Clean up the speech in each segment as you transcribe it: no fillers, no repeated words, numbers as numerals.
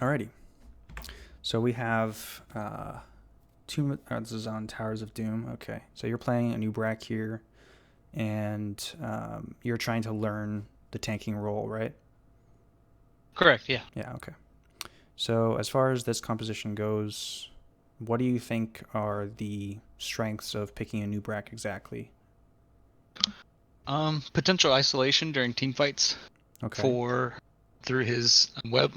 Alrighty. So we have two. This is on Towers of Doom. Okay. So you're playing Anub'arak here, and you're trying to learn the tanking role, right? Correct, yeah. Yeah. Okay. So as far as this composition goes, what do you think are the strengths of picking Anub'arak exactly? Potential isolation during team fights Okay. for through his web.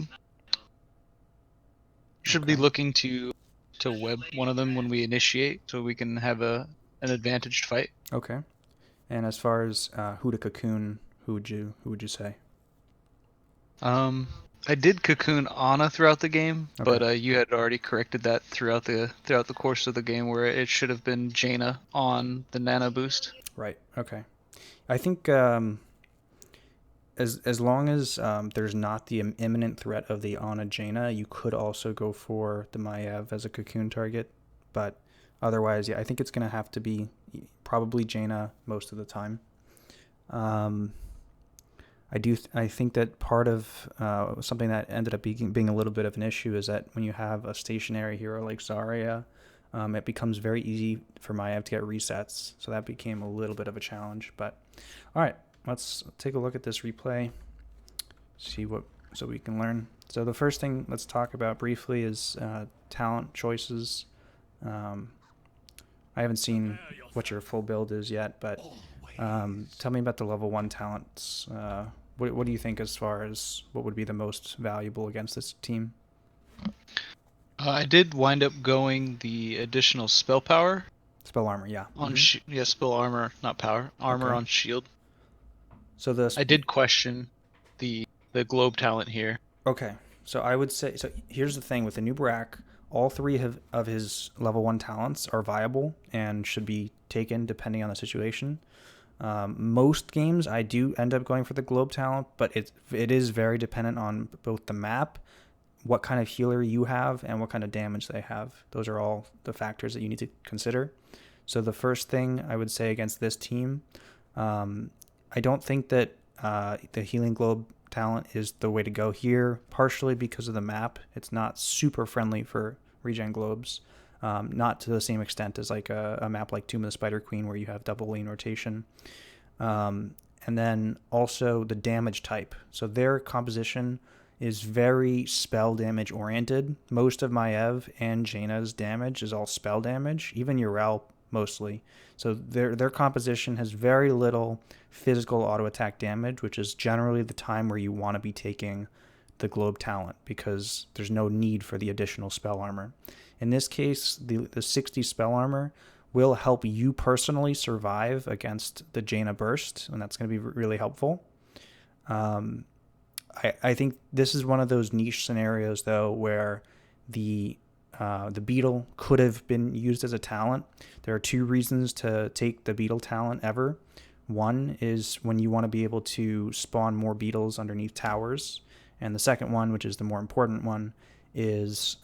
Should be Okay. looking to web one of them when we initiate, so we can have an advantaged fight. Okay. And as far as who to cocoon, who would you say? Um, I did cocoon Ana throughout the game, Okay. but you had already corrected that throughout the course of the game, where it should have been Jaina on the nano boost. Right. Okay. I think as long as there's not the imminent threat of the Ana Jaina, you could also go for the Maiev as a cocoon target. But otherwise, yeah, I think it's going to have to be probably Jaina most of the time. Um, I think that part of something that ended up being a little bit of an issue is that when you have a stationary hero like Zarya, it becomes very easy for Maiev to get resets. So that became a little bit of a challenge. But all right, let's take a look at this replay, see what so we can learn. So the first thing let's talk about briefly is talent choices. Um, I haven't seen what your full build is yet, but tell me about the level 1 talents. What do you think as far as what would be the most valuable against this team? I did wind up going the additional spell power Spell armor, yeah. on spell armor, not power, armor Okay. on shield. So the I did question the globe talent here. okay. So I would say so. Here's the thing with the new Brack, all three of his level 1 talents are viable and should be taken depending on the situation. Most games I do end up going for the globe talent, but it is very dependent on both the map, what kind of healer you have, and what kind of damage they have. Those are all the factors that you need to consider. So the first thing I would say against this team, I don't think that the healing globe talent is the way to go here, partially because of the map. It's not super friendly for regen globes. Not to the same extent as like a map like Tomb of the Spider Queen where you have double lane rotation. And then also the damage type. So their composition is very spell damage oriented. Most of Maiev and Jaina's damage is all spell damage, even Yrel mostly. So their composition has very little physical auto attack damage, which is generally the time where you want to be taking the globe talent because there's no need for the additional spell armor. In this case, the 60 spell armor will help you personally survive against the Jaina burst, and that's going to be really helpful. I think this is one of those niche scenarios though where the beetle could have been used as a talent. There are two reasons to take the beetle talent ever. One is when you want to be able to spawn more beetles underneath towers, and the second one, which is the more important one, is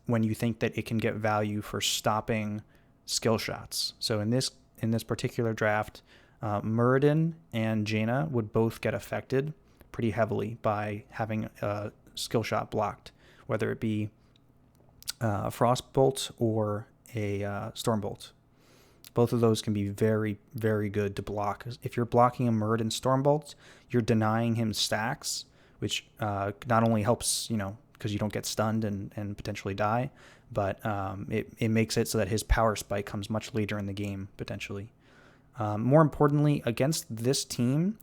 when you think that it can get value for stopping skill shots. So in this particular draft, Muradin and Jaina would both get affected pretty heavily by having a skill shot blocked, whether it be a Frostbolt or a Stormbolt. Both of those can be very, very good to block. If you're blocking a Muradin Stormbolt, you're denying him stacks, which not only helps, because you don't get stunned and potentially die, but it makes it so that his power spike comes much later in the game, potentially. More importantly, against this team,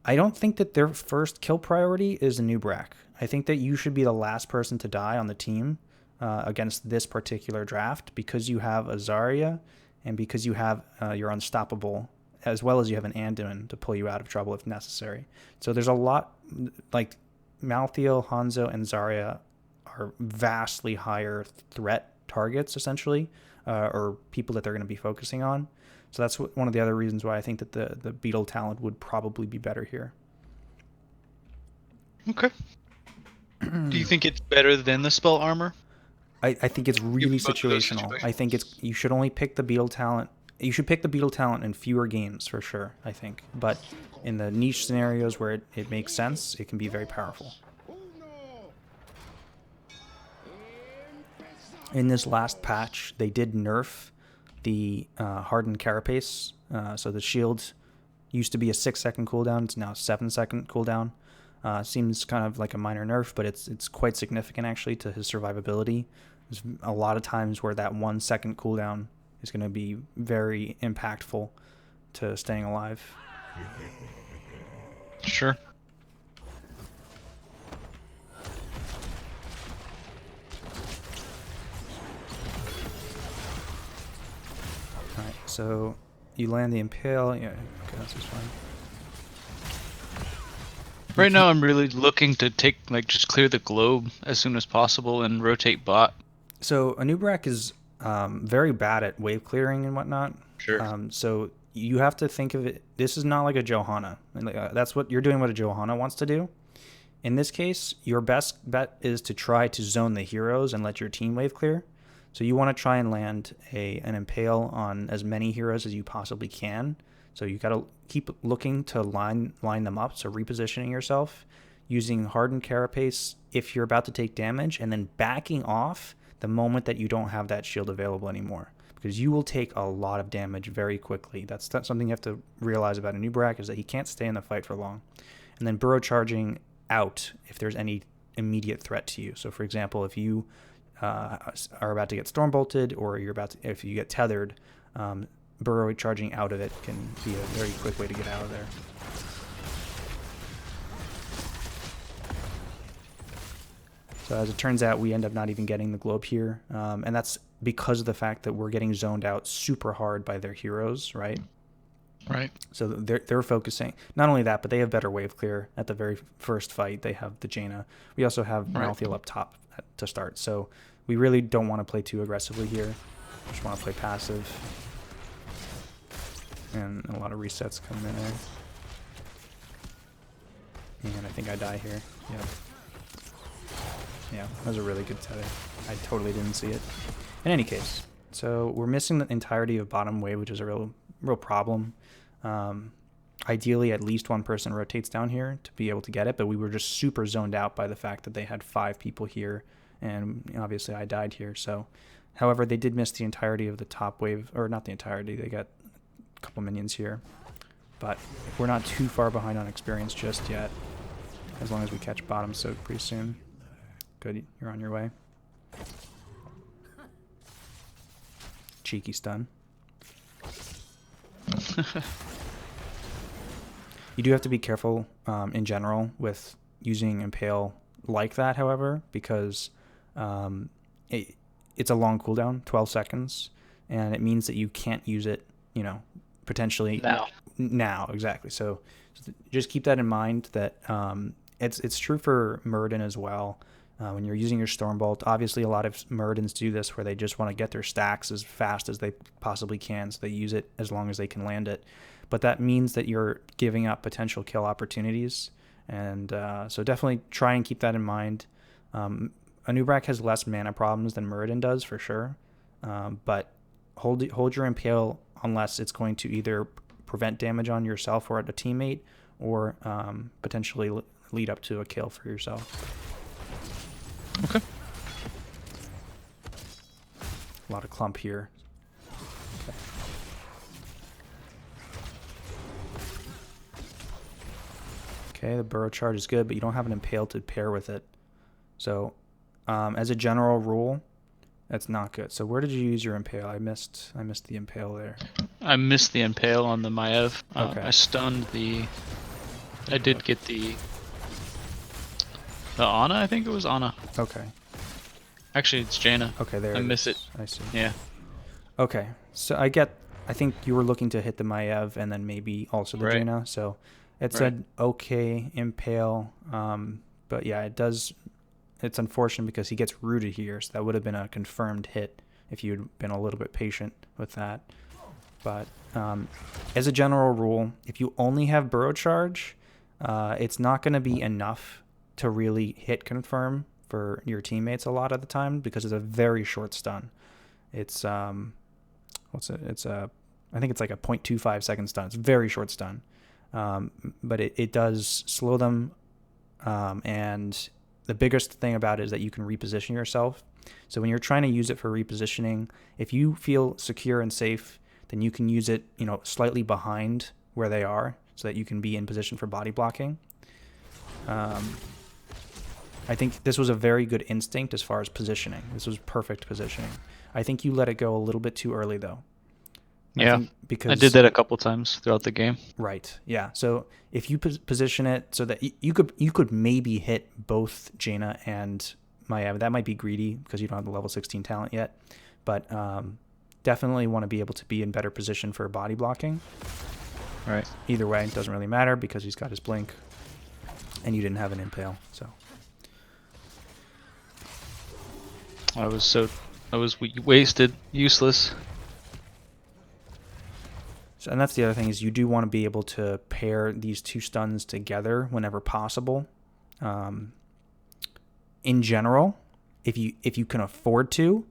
I don't think that their first kill priority is a Anub'arak. I think that you should be the last person to die on the team against this particular draft because you have a Zarya and because you have your Unstoppable, as well as you have an Anduin to pull you out of trouble if necessary. So there's a lot, like Malthael, Hanzo, and Zarya are vastly higher threat targets, essentially, or people that they're going to be focusing on. So that's one of the other reasons why I think that the Beetle talent would probably be better here. Okay. Do you think it's better than the spell armor? I think it's really Given both of those situational. I think situations. you should only pick the Beetle talent. You should pick the Beetle talent in fewer games for sure, I think. But in the niche scenarios where it makes sense, it can be very powerful. In this last patch, they did nerf the hardened carapace. So the shield used to be a 6-second cooldown. It's now a 7-second cooldown. Seems kind of like a minor nerf, but it's quite significant actually to his survivability. There's a lot of times where that 1-second cooldown is going to be very impactful to staying alive. Sure. Alright, so you land the Impale. Yeah, okay, that's just fine. Right now, I'm really looking to just clear the globe as soon as possible and rotate bot. So Anub'arak is very bad at wave clearing and whatnot. Sure. So you have to think of it. This is not like a Johanna. That's what you're doing. What a Johanna wants to do. In this case, your best bet is to try to zone the heroes and let your team wave clear. So you want to try and land an Impale on as many heroes as you possibly can. So you got to keep looking to line them up. So repositioning yourself, using hardened carapace if you're about to take damage, and then backing off the moment that you don't have that shield available anymore, because you will take a lot of damage very quickly. That's something you have to realize about Anub'arak, is that he can't stay in the fight for long. And then burrow charging out if there's any immediate threat to you. So for example, if you are about to get storm bolted, or if you get tethered, burrow charging out of it can be a very quick way to get out of there. So as it turns out, we end up not even getting the globe here, and that's because of the fact that we're getting zoned out super hard by their heroes, right? Right. So they're focusing. Not only that, but they have better wave clear at the very first fight. They have the Jaina. We also have Malthael up top to start. So we really don't want to play too aggressively here. Just want to play passive. And a lot of resets coming in there. And I think I die here. Yep. Yeah, that was a really good tether. I totally didn't see it. In any case, so we're missing the entirety of bottom wave, which is a real problem. Ideally, at least one person rotates down here to be able to get it, but we were just super zoned out by the fact that they had 5 people here, and obviously I died here. So, however, they did miss the entirety of the top wave, or not the entirety. They got a couple minions here, but we're not too far behind on experience just yet, as long as we catch bottom soak pretty soon. Good, you're on your way. Cheeky stun. You do have to be careful in general with using Impale like that, however, because it's a long cooldown, 12 seconds, and it means that you can't use it, potentially now, exactly. So just keep that in mind, that it's true for Muradin as well. When you're using your Stormbolt, obviously a lot of Muradins do this where they just want to get their stacks as fast as they possibly can, so they use it as long as they can land it. But that means that you're giving up potential kill opportunities, and so definitely try and keep that in mind. Anub'arak has less mana problems than Muradin does, for sure, but hold your Impale unless it's going to either prevent damage on yourself or a teammate, or potentially lead up to a kill for yourself. Okay. A lot of clump here. Okay. Okay, the burrow charge is good, but you don't have an Impale to pair with it. So, as a general rule, that's not good. So where did you use your Impale? I missed the Impale there. I missed the Impale on the Maiev. Okay. I stunned the... I did get the Ana, I think it was Ana. Okay. Actually, it's Jaina. Okay, there. I miss it. I see. Yeah. Okay, so I think you were looking to hit the Maiev and then maybe also the Jaina. So it said okay, Impale, but yeah, it's unfortunate because he gets rooted here, so that would have been a confirmed hit if you'd been a little bit patient with that. But as a general rule, if you only have burrow charge, it's not going to be enough to really hit confirm for your teammates a lot of the time, because it's a very short stun. It's I think it's like a 0.25 second stun. It's a very short stun, but it does slow them, and the biggest thing about it is that you can reposition yourself. So when you're trying to use it for repositioning, if you feel secure and safe, then you can use it, slightly behind where they are so that you can be in position for body blocking. I think this was a very good instinct as far as positioning. This was perfect positioning. I think you let it go a little bit too early, though. Yeah, I did that a couple times throughout the game. Right. Yeah. So if you position it so that you could maybe hit both Jaina and Maya. That might be greedy because you don't have the level 16 talent yet, but definitely want to be able to be in better position for body blocking. Right. Either way, it doesn't really matter because he's got his blink, and you didn't have an impale. So I was wasted, useless. And that's the other thing is you do want to be able to pair these two stuns together whenever possible. In general, if you can afford to,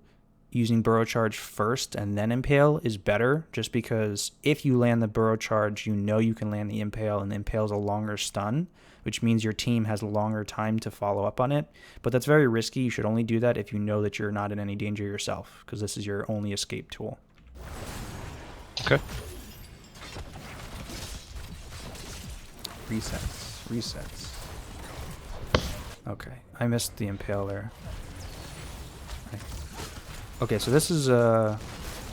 using Burrow Charge first and then Impale is better, just because if you land the Burrow Charge, you can land the Impale, and the Impale is a longer stun, which means your team has a longer time to follow up on it. But that's very risky. You should only do that if you know that you're not in any danger yourself, because this is your only escape tool. Okay. Resets. Okay, I missed the Impale there. Okay, so this is a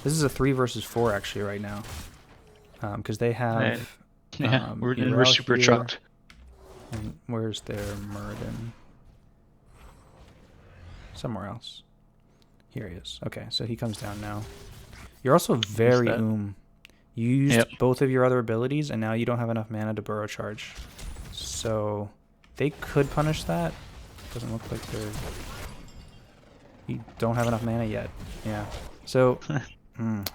3 versus 4 actually right now, because they have. Yeah, we're super chucked. And where's their Muradin? Somewhere else. Here he is. Okay, so he comes down now. You're also very You used both of your other abilities, and now you don't have enough mana to Burrow Charge. So they could punish that. Doesn't look like they're... You don't have enough mana yet. Yeah. So,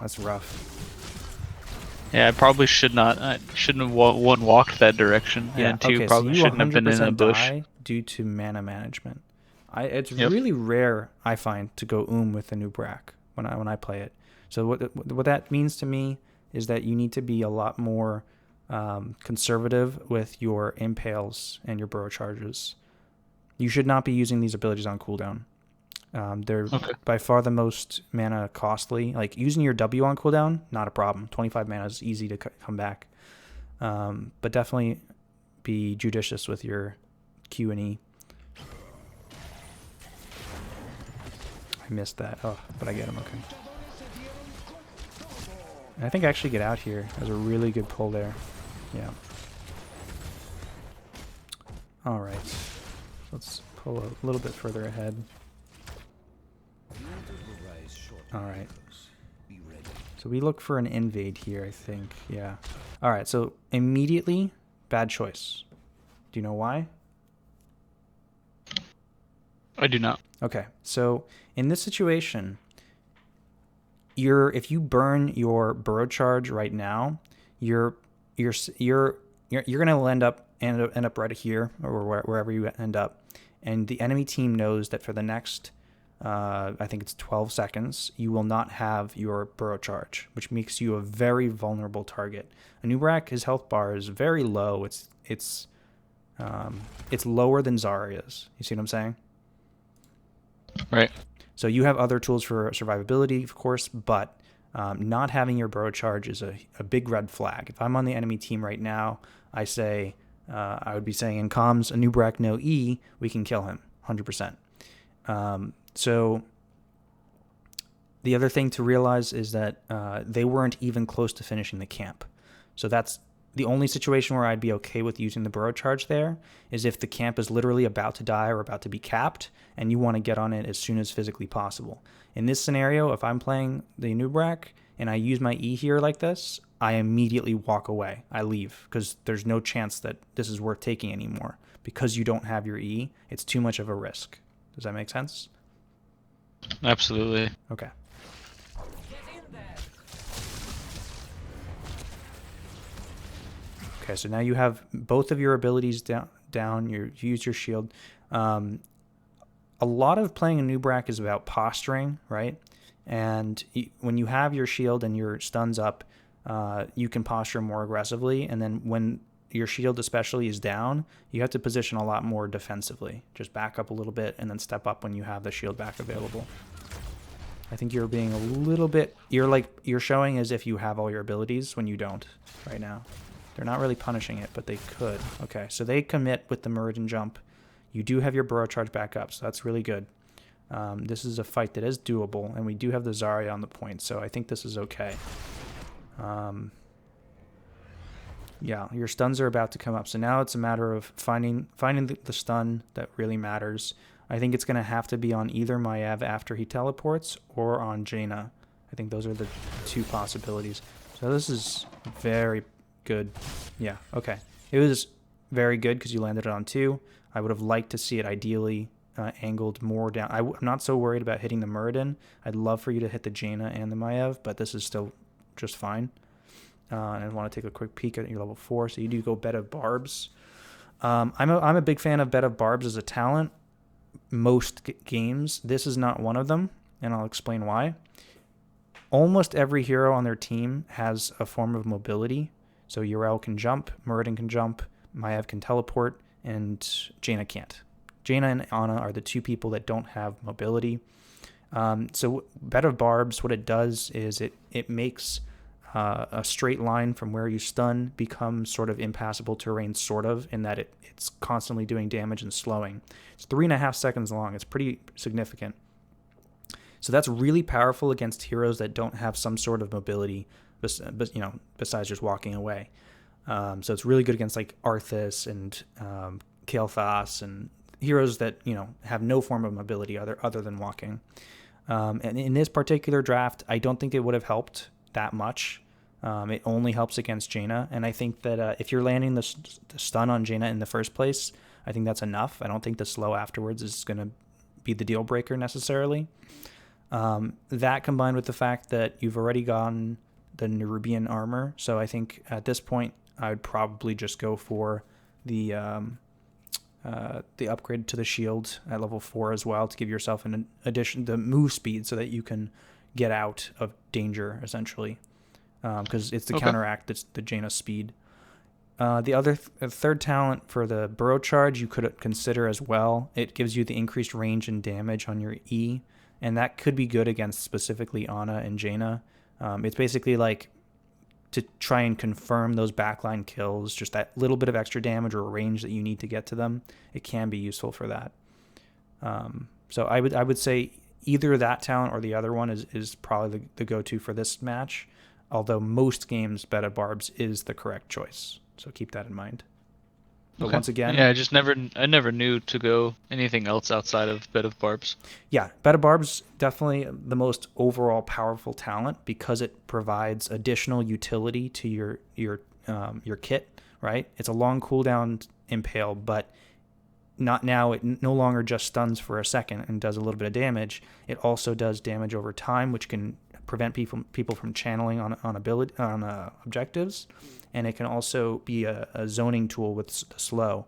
that's rough. Yeah, I probably shouldn't have walked that direction. Yeah, and two, okay, probably so you shouldn't have been in a bush. Die due to mana management. It's really rare, I find, to go with Anub'arak when I play it. So what that means to me is that you need to be a lot more conservative with your impales and your burrow charges. You should not be using these abilities on cooldown. They're by far the most mana costly. Like using your W on cooldown, not a problem. 25 mana is easy to come back. But definitely be judicious with your Q and E. I missed that. Oh, but I get him. Okay. And I think I actually get out here. That was a really good pull there. Yeah. All right. Let's pull a little bit further ahead. All right. So we look for an invade here, I think. Yeah. All right. So immediately, bad choice. Do you know why? I do not. Okay. So in this situation, if you burn your burrow charge right now, you're gonna end up right here or wherever you end up, and the enemy team knows that for the next I think it's 12 seconds, you will not have your burrow charge, which makes you a very vulnerable target. Anub'arak, his health bar is very low. It's lower than Zarya's. You see what I'm saying? Right. So you have other tools for survivability, of course, but not having your burrow charge is a big red flag. If I'm on the enemy team right now, I would be saying in comms, Anub'arak no E, we can kill him 100%. So the other thing to realize is that they weren't even close to finishing the camp. So that's the only situation where I'd be okay with using the burrow charge there is if the camp is literally about to die or about to be capped and you want to get on it as soon as physically possible. In this scenario, if I'm playing the Anub'arak and I use my E here like this, I immediately walk away. I leave because there's no chance that this is worth taking anymore. Because you don't have your E, it's too much of a risk. Does that make sense? Absolutely. Okay. Okay, so now you have both of your abilities down. You use your shield. A lot of playing Anub'arak is about posturing, right? And when you have your shield and your stuns up, you can posture more aggressively. And then when your shield especially is down, you have to position a lot more defensively. Just back up a little bit and then step up when you have the shield back available. I think you're being a little bit, you're showing as if you have all your abilities when you don't right now. They're not really punishing it, but they could. Okay, so they commit with the Muradin jump. You do have your burrow charge back up, so that's really good. This is a fight that is doable, and we do have the Zarya on the point, so I think this is okay. Yeah, your stuns are about to come up, so now it's a matter of finding the stun that really matters. I think it's going to have to be on either Maiev after he teleports or on Jaina. I think those are the two possibilities. So this is very good. Yeah, okay. It was very good because you landed it on 2. I would have liked to see it ideally angled more down. I'm not so worried about hitting the Muradin. I'd love for you to hit the Jaina and the Maiev, but this is still just fine. And I want to take a quick peek at your level 4. So you do go Bed of Barbs. I'm a big fan of Bed of Barbs as a talent. Most games, this is not one of them, and I'll explain why. Almost every hero on their team has a form of mobility. So Yrel can jump, Muradin can jump, Maiev can teleport, and Jaina can't. Jaina and Ana are the 2 people that don't have mobility. So Bed of Barbs, what it does is it makes a straight line from where you stun become sort of impassable terrain, sort of, in that it's constantly doing damage and slowing. It's 3.5 seconds long. It's pretty significant. So that's really powerful against heroes that don't have some sort of mobility, besides just walking away. So it's really good against like Arthas and Kael'thas and heroes that have no form of mobility other than walking. And in this particular draft, I don't think it would have helped that much. It only helps against Jaina, and I think that if you're landing the stun on Jaina in the first place, I think that's enough. I don't think the slow afterwards is going to be the deal breaker necessarily. That combined with the fact that you've already gotten the Nerubian armor, so I think at this point I would probably just go for the upgrade to the shield at level 4 as well to give yourself an addition to move speed so that you can get out of danger essentially, because it's the counteract that's the Jaina speed. The other third talent for the burrow charge you could consider as well. It gives you the increased range and damage on your E, and that could be good against specifically Ana and Jaina. It's basically like to try and confirm those backline kills, just that little bit of extra damage or range that you need to get to them. It can be useful for that. So I would say either that talent or the other one is probably the go-to for this match, although most games Bed of Barbs is the correct choice. So keep that in mind. But once again... Yeah, I never knew to go anything else outside of Bed of Barbs. Yeah, Bed of Barbs, definitely the most overall powerful talent because it provides additional utility to your kit, right? It's a long cooldown impale, but not now. It no longer just stuns for a second and does a little bit of damage. It also does damage over time, which can prevent people from channeling on objectives, and it can also be a zoning tool with the slow.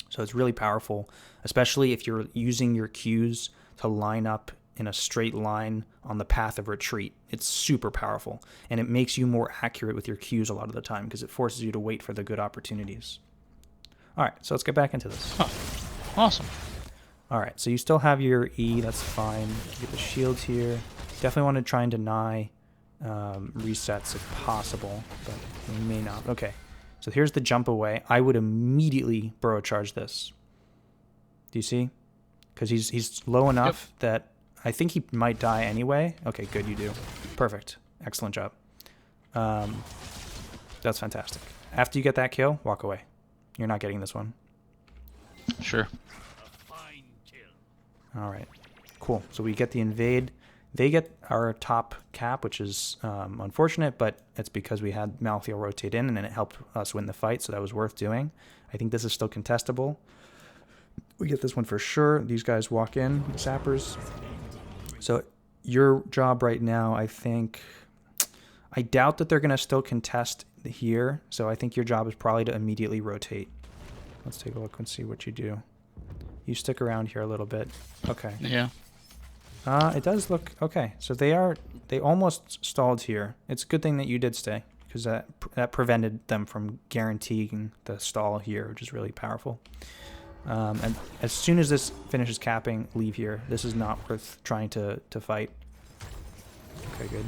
So it's really powerful, especially if you're using your Qs to line up in a straight line on the path of retreat. It's super powerful, and it makes you more accurate with your Qs a lot of the time because it forces you to wait for the good opportunities. All right, so let's get back into this. Huh. Awesome. All right, so you still have your E. That's fine. Get the shield here. Definitely want to try and deny resets if possible, but we may not. Okay, so here's the jump away. I would immediately burrow charge this. Do you see? Because he's low enough that I think he might die anyway. Okay, good, you do. Perfect. Excellent job. That's fantastic. After you get that kill, walk away. You're not getting this one. Sure. All right, cool. So we get the invade. They get our top cap, which is unfortunate, but it's because we had Malthael rotate in, and then it helped us win the fight, so that was worth doing. I think this is still contestable. We get this one for sure. These guys walk in, the sappers. So your job right now, I doubt that they're going to still contest here, so I think your job is probably to immediately rotate. Let's take a look and see what you do. You stick around here a little bit. Okay. Yeah. It does look okay. So they almost stalled here. It's a good thing that you did stay. because that prevented them from guaranteeing the stall here, which is really powerful. And as soon as this finishes capping, leave here. This is not worth trying to fight. Okay, good.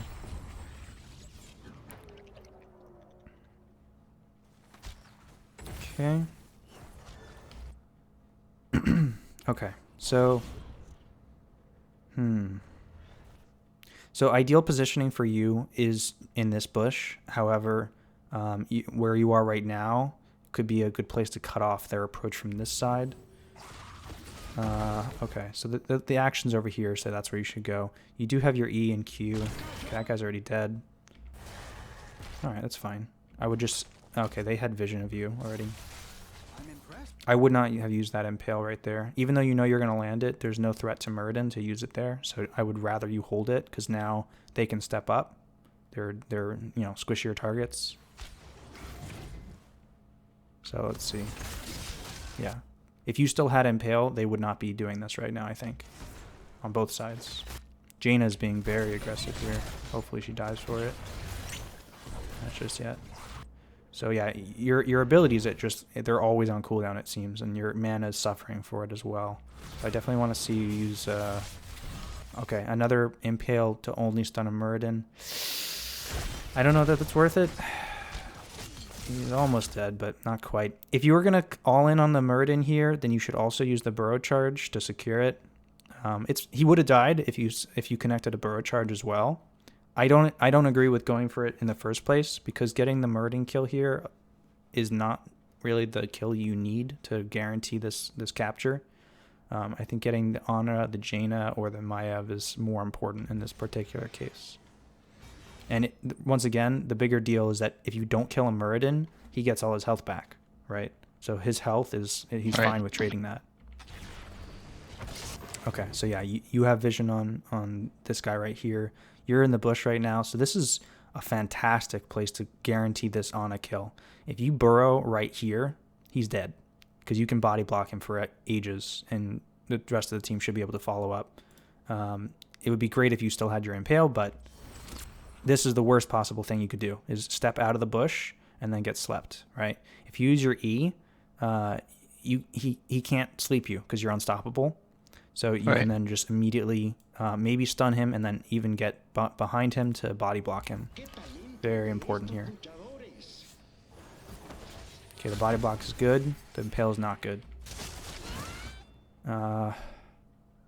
Okay. Okay, so... So ideal positioning for you is in this bush. However, where you are right now could be a good place to cut off their approach from this side. Okay, so the action's over here, so that's where you should go. You do have your E and Q. Okay, that guy's already dead. Alright, that's fine. I would just... Okay, they had vision of you already. I would not have used that impale right there. Even though you know you're going to land it, there's no threat to Muradin to use it there. So I would rather you hold it, because now they can step up. They're squishier targets. So let's see. Yeah. If you still had impale, they would not be doing this right now, I think. On both sides. Jaina's being very aggressive here. Hopefully she dies for it. Not just yet. So yeah, your abilities, they're always on cooldown, it seems, and your mana is suffering for it as well. So I definitely want to see you use okay, another impale to only stun a Muradin. I don't know that it's worth it. He's almost dead, but not quite. If you were gonna all in on the Muradin here, then you should also use the burrow charge to secure it. He would have died if you connected a burrow charge as well. I don't agree with going for it in the first place, because getting the Muradin kill here is not really the kill you need to guarantee this capture. I think getting the Ana, the Jaina, or the Maiev is more important in this particular case. And once again, the bigger deal is that if you don't kill a Muradin, he gets all his health back, right? So his health he's fine with trading that. Okay, so yeah, you have vision on this guy right here. You're in the bush right now, so this is a fantastic place to guarantee this on a kill. If you burrow right here, he's dead, because you can body block him for ages, and the rest of the team should be able to follow up. It would be great if you still had your impale, but this is the worst possible thing you could do, is step out of the bush and then get slept, right? If you use your E, he can't sleep you because you're unstoppable. So you can then just immediately maybe stun him and then even get behind him to body block him. Very important here. Okay, the body block is good. The impale is not good.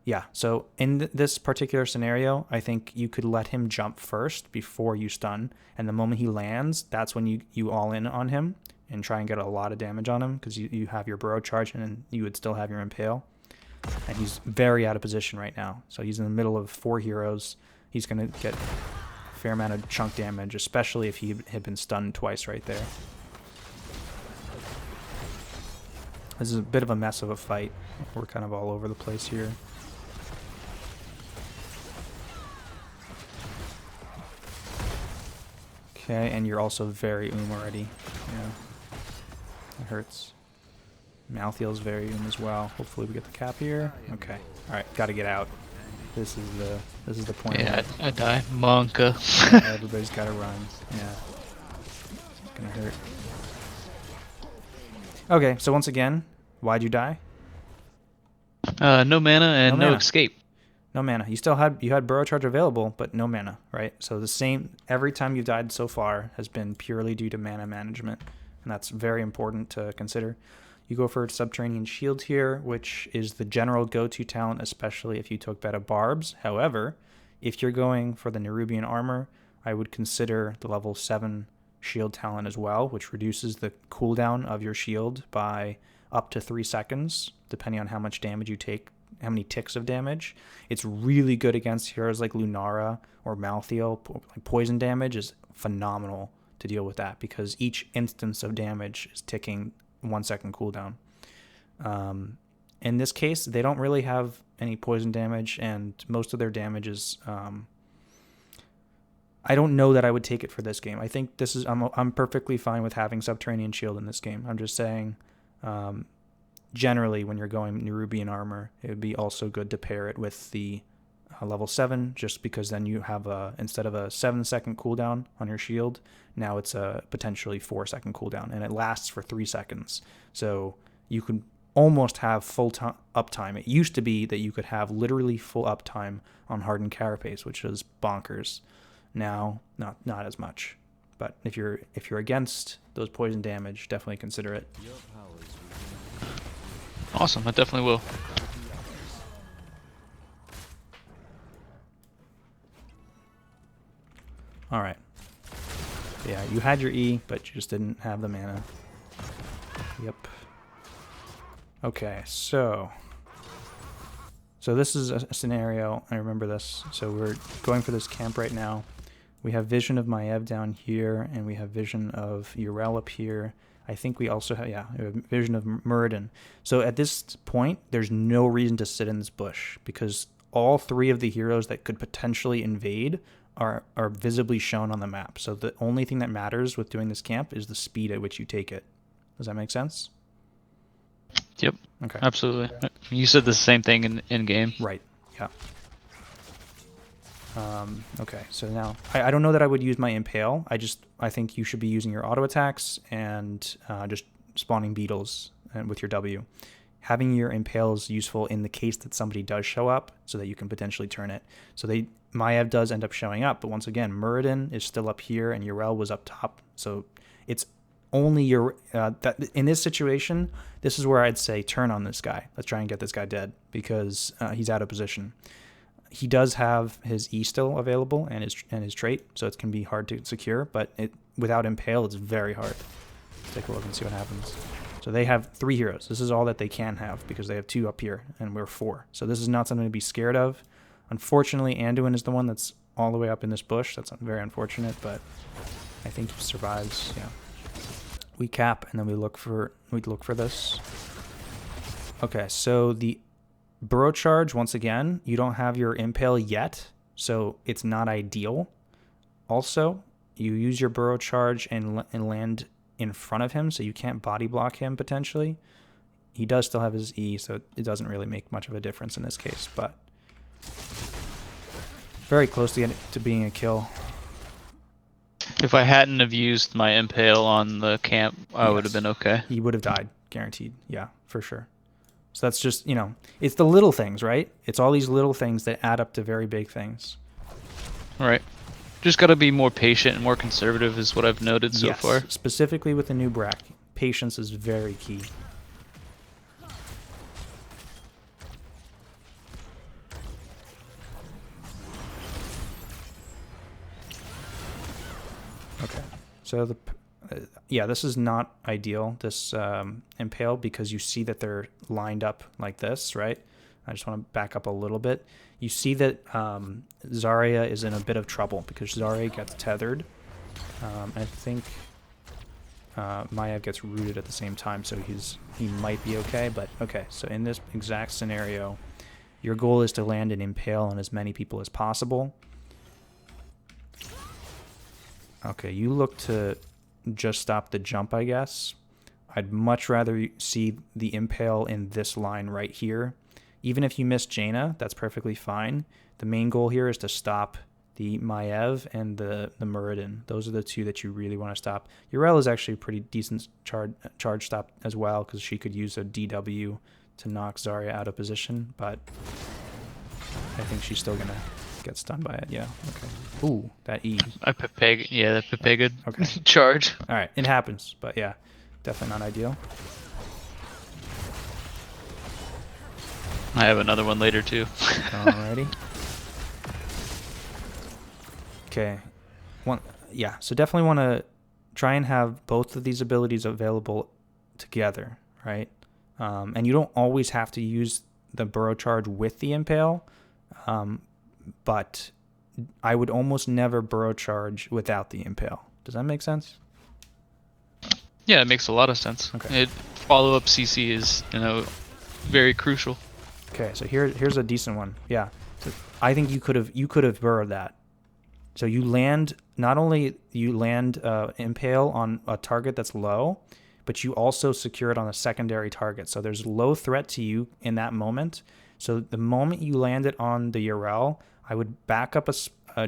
Yeah, so in this particular scenario, I think you could let him jump first before you stun. And the moment he lands, that's when you all in on him and try and get a lot of damage on him, because you have your burrow charge and then you would still have your impale. And he's very out of position right now. So he's in the middle of 4 heroes. He's going to get a fair amount of chunk damage, especially if he had been stunned twice right there. This is a bit of a mess of a fight. We're kind of all over the place here. Okay, and you're also very already. Yeah, it hurts. Malthiel's very as well. Hopefully we get the cap here. Okay. All right, got to get out. This is the point. Yeah, I die. Monka. Yeah, everybody's got to run. Yeah. It's gonna hurt. Okay, so once again, why'd you die? No mana and no escape. No mana. You had burrow charge available, but no mana, right? So the same every time you've died so far has been purely due to mana management, and that's very important to consider. You go for Subterranean Shield here, which is the general go-to talent, especially if you took Beta Barbs. However, if you're going for the Nerubian Armor, I would consider the level 7 shield talent as well, which reduces the cooldown of your shield by up to 3 seconds, depending on how much damage you take, how many ticks of damage. It's really good against heroes like Lunara or Malthiel. Poison damage is phenomenal to deal with that, because each instance of damage is ticking 1 second cooldown. In this case, they don't really have any poison damage, and most of their damage is... I don't know that I would take it for this game. I think this is... I'm perfectly fine with having Subterranean Shield in this game. I'm just saying, generally, when you're going Nerubian Armor, it would be also good to pair it with the level 7, just because then you have instead of a 7-second cooldown on your shield, now it's a potentially 4-second cooldown, and it lasts for 3 seconds. So you can almost have full uptime. It used to be that you could have literally full uptime on Hardened Carapace, which is bonkers. Now, not as much. But if you're against those poison damage, definitely consider it. Awesome, I definitely will. All right. Yeah, you had your E, but you just didn't have the mana. Yep. Okay, so this is a scenario. I remember this. So we're going for this camp right now. We have Vision of Maiev down here, and we have Vision of Yrel up here. I think we also have, yeah, we have Vision of Muradin. So at this point, there's no reason to sit in this bush, because all 3 of the heroes that could potentially invade are visibly shown on the map. So the only thing that matters with doing this camp is the speed at which you take it. Does that make sense? Yep. Okay. Absolutely. You said the same thing in game. Right. Yeah. Okay, so now I don't know that I would use my Impale. I think you should be using your auto attacks and just spawning beetles with your W. Having your Impale is useful in the case that somebody does show up, so that you can potentially turn it. So Maiev does end up showing up, but once again, Muradin is still up here and Yrel was up top. So it's only that in this situation, this is where I'd say turn on this guy. Let's try and get this guy dead, because he's out of position. He does have his E still available and his trait, so it can be hard to secure, but without Impale, it's very hard. Let's take a look and see what happens. So they have 3 heroes. This is all that they can have, because they have 2 up here, and we're 4. So this is not something to be scared of. Unfortunately, Anduin is the one that's all the way up in this bush. That's very unfortunate, but I think he survives. Yeah. We cap, and then we look for this. Okay, so the Burrow Charge, once again, you don't have your Impale yet, so it's not ideal. Also, you use your Burrow Charge and land in front of him, so you can't body block him potentially. He does still have his E, so it doesn't really make much of a difference in this case, but very close to being a kill. If I hadn't have used my Impale on the camp, I would have been okay. He would have died, guaranteed. Yeah, for sure. So that's just, it's the little things, right? It's all these little things that add up to very big things. All right. Just got to be more patient and more conservative is what I've noted so far. Specifically with Anub'arak, patience is very key. Okay. So this is not ideal, this Impale, because you see that they're lined up like this, right? I just want to back up a little bit. You see that Zarya is in a bit of trouble because Zarya gets tethered. I think Maiev gets rooted at the same time, so he might be okay. But okay, so in this exact scenario, your goal is to land an Impale on as many people as possible. Okay, you look to just stop the jump, I guess. I'd much rather see the Impale in this line right here. Even if you miss Jaina, that's perfectly fine. The main goal here is to stop the Maiev and the Muradin. Those are the 2 that you really want to stop. Yrel is actually a pretty decent charge stop as well, because she could use a DW to knock Zarya out of position, but I think she's still going to get stunned by it. Yeah, okay. Ooh, that E. That Pepega okay. charge. All right, it happens, but yeah, definitely not ideal. I have another one later too. Alrighty. Okay. So definitely want to try and have both of these abilities available together, right? And you don't always have to use the Burrow Charge with the Impale, but I would almost never Burrow Charge without the Impale. Does that make sense? Yeah, it makes a lot of sense. Okay. Follow-up CC is, very crucial. Okay, so here's a decent one. Yeah, so I think you could have burrowed that. So you land, not only you land Impale on a target that's low, but you also secure it on a secondary target. So there's low threat to you in that moment. So the moment you land it on the Yrel, I would back up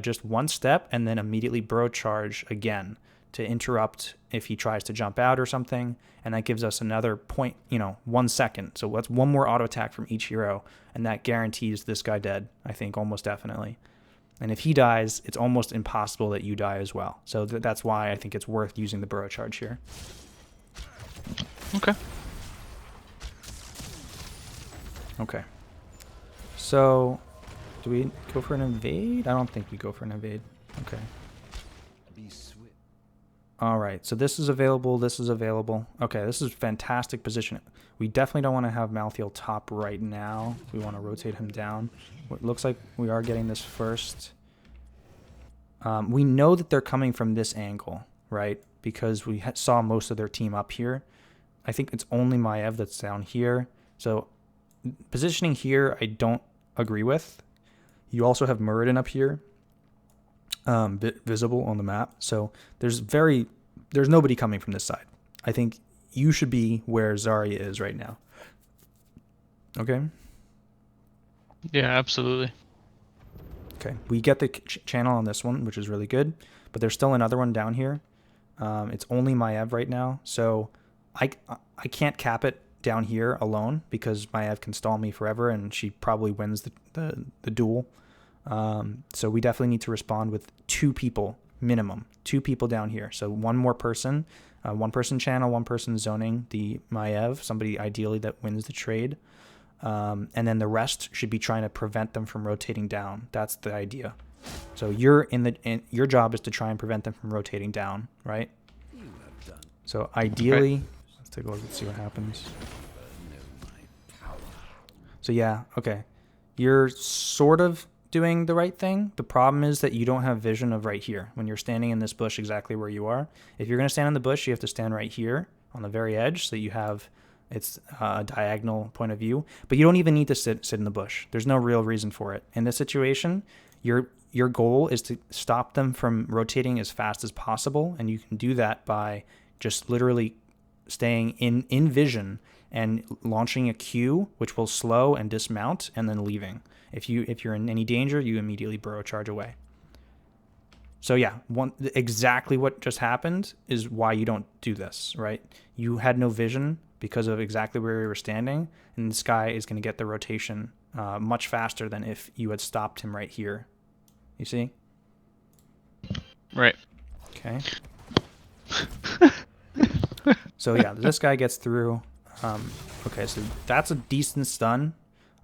just one step and then immediately burrow charge again to interrupt if he tries to jump out or something. And that gives us another 1 second. So that's one more auto attack from each hero. And that guarantees this guy dead, I think, almost definitely. And if he dies, it's almost impossible that you die as well. So that's why I think it's worth using the burrow charge here. Okay. Okay. So, do we go for an invade? I don't think we go for an invade. Okay. All right. So this is available. This is available. Okay. This is fantastic position. We definitely don't want to have Malthael top right now. We want to rotate him down. It looks like we are getting this first. We know that they're coming from this angle, right? Because we saw most of their team up here. I think it's only Maiev that's down here. So positioning here, I don't agree with. You also have Muradin up here, visible on the map. So there's nobody coming from this side. I think you should be where Zarya is right now. Okay? Yeah, absolutely. Okay, we get the channel on this one, which is really good, but there's still another one down here. It's only Maiev right now, so I can't cap it down here alone because Maiev can stall me forever and she probably wins the duel. So we definitely need to respond with 2 people minimum, 2 people down here. So one more person, 1 person channel, 1 person zoning the Maiev, somebody ideally that wins the trade. And then the rest should be trying to prevent them from rotating down. That's the idea. So your job is to try and prevent them from rotating down, right? So ideally, right. Let's take a look and see what happens. So yeah, okay. You're sort of doing the right thing. The problem is that you don't have vision of right here when you're standing in this bush exactly where you are. If you're going to stand in the bush, you have to stand right here on the very edge so you have it's a diagonal point of view. But you don't even need to sit in the bush. There's no real reason for it. In this situation, your goal is to stop them from rotating as fast as possible, and you can do that by just literally staying in vision and launching a Q, which will slow and dismount, and then leaving. If you're in any danger, you immediately burrow charge away. So yeah, exactly what just happened is why you don't do this, right? You had no vision because of exactly where you were standing, and this guy is going to get the rotation much faster than if you had stopped him right here. You see? Right. Okay. So yeah, this guy gets through. Okay, so that's a decent stun.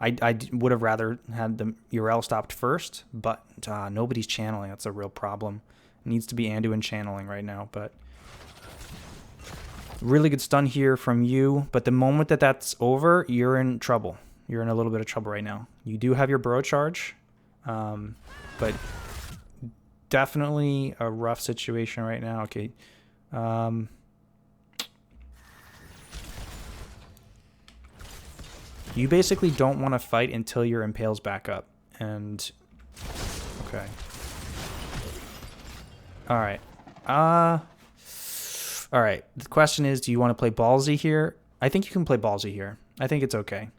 I would have rather had the Yrel stopped first, but nobody's channeling. That's a real problem. It needs to be Anduin channeling right now, but really good stun here from you. But the moment that that's over, you're in trouble. You're in a little bit of trouble right now. You do have your burrow charge, but definitely a rough situation right now. Okay. You basically don't want to fight until your impale's back up. And okay. All right. All right. The question is, do you want to play ballsy here? I think you can play ballsy here. I think it's okay.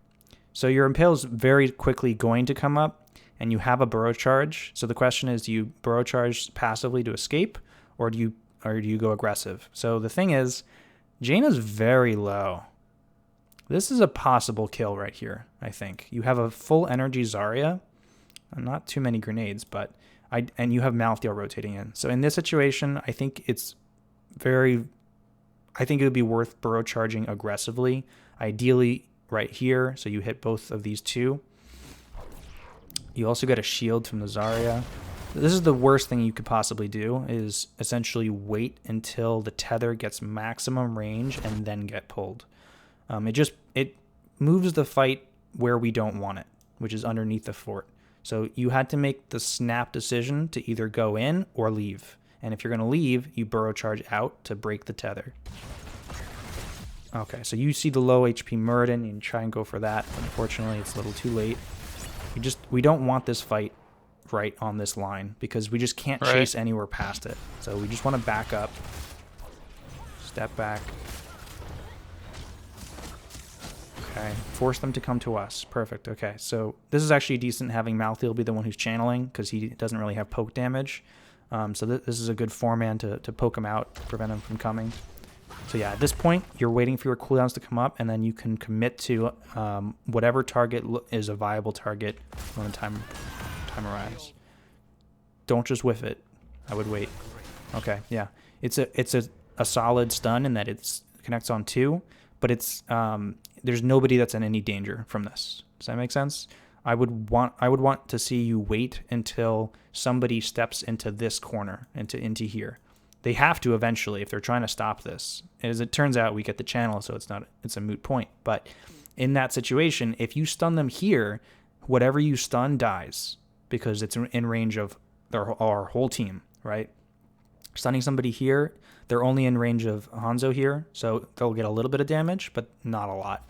So your impale is very quickly going to come up, and you have a burrow charge. So the question is, do you burrow charge passively to escape, or do you go aggressive? So the thing is, Jaina's very low. This is a possible kill right here, I think. You have a full energy Zarya. Not too many grenades, but and you have Malthael rotating in. So in this situation, I think it would be worth burrow charging aggressively. Ideally right here, so you hit both of these 2. You also get a shield from the Zarya. This is the worst thing you could possibly do, is essentially wait until the tether gets maximum range and then get pulled. It moves the fight where we don't want it, which is underneath the fort. So you had to make the snap decision to either go in or leave. And if you're going to leave, you burrow charge out to break the tether. Okay, so you see the low HP Muradin, and try and go for that. Unfortunately, it's a little too late. We don't want this fight right on this line because we just can't chase anywhere past it. So we just want to back up, step back. Okay, force them to come to us. Perfect. Okay, so this is actually decent having Malthael be the one who's channeling because he doesn't really have poke damage. So this is a good 4-man to poke him out, prevent him from coming. So yeah, at this point, you're waiting for your cooldowns to come up, and then you can commit to whatever target is a viable target when the time arrives. Don't just whiff it. I would wait. Okay, yeah. It's a solid stun in that it connects on 2, but it's there's nobody that's in any danger from this. Does that make sense? I would want to see you wait until somebody steps into this corner, into here. They have to eventually if they're trying to stop this. As it turns out, we get the channel, so it's a moot point. But in that situation, if you stun them here, whatever you stun dies because it's in range of our whole team, right? Stunning somebody here, they're only in range of Hanzo here, so they'll get a little bit of damage, but not a lot.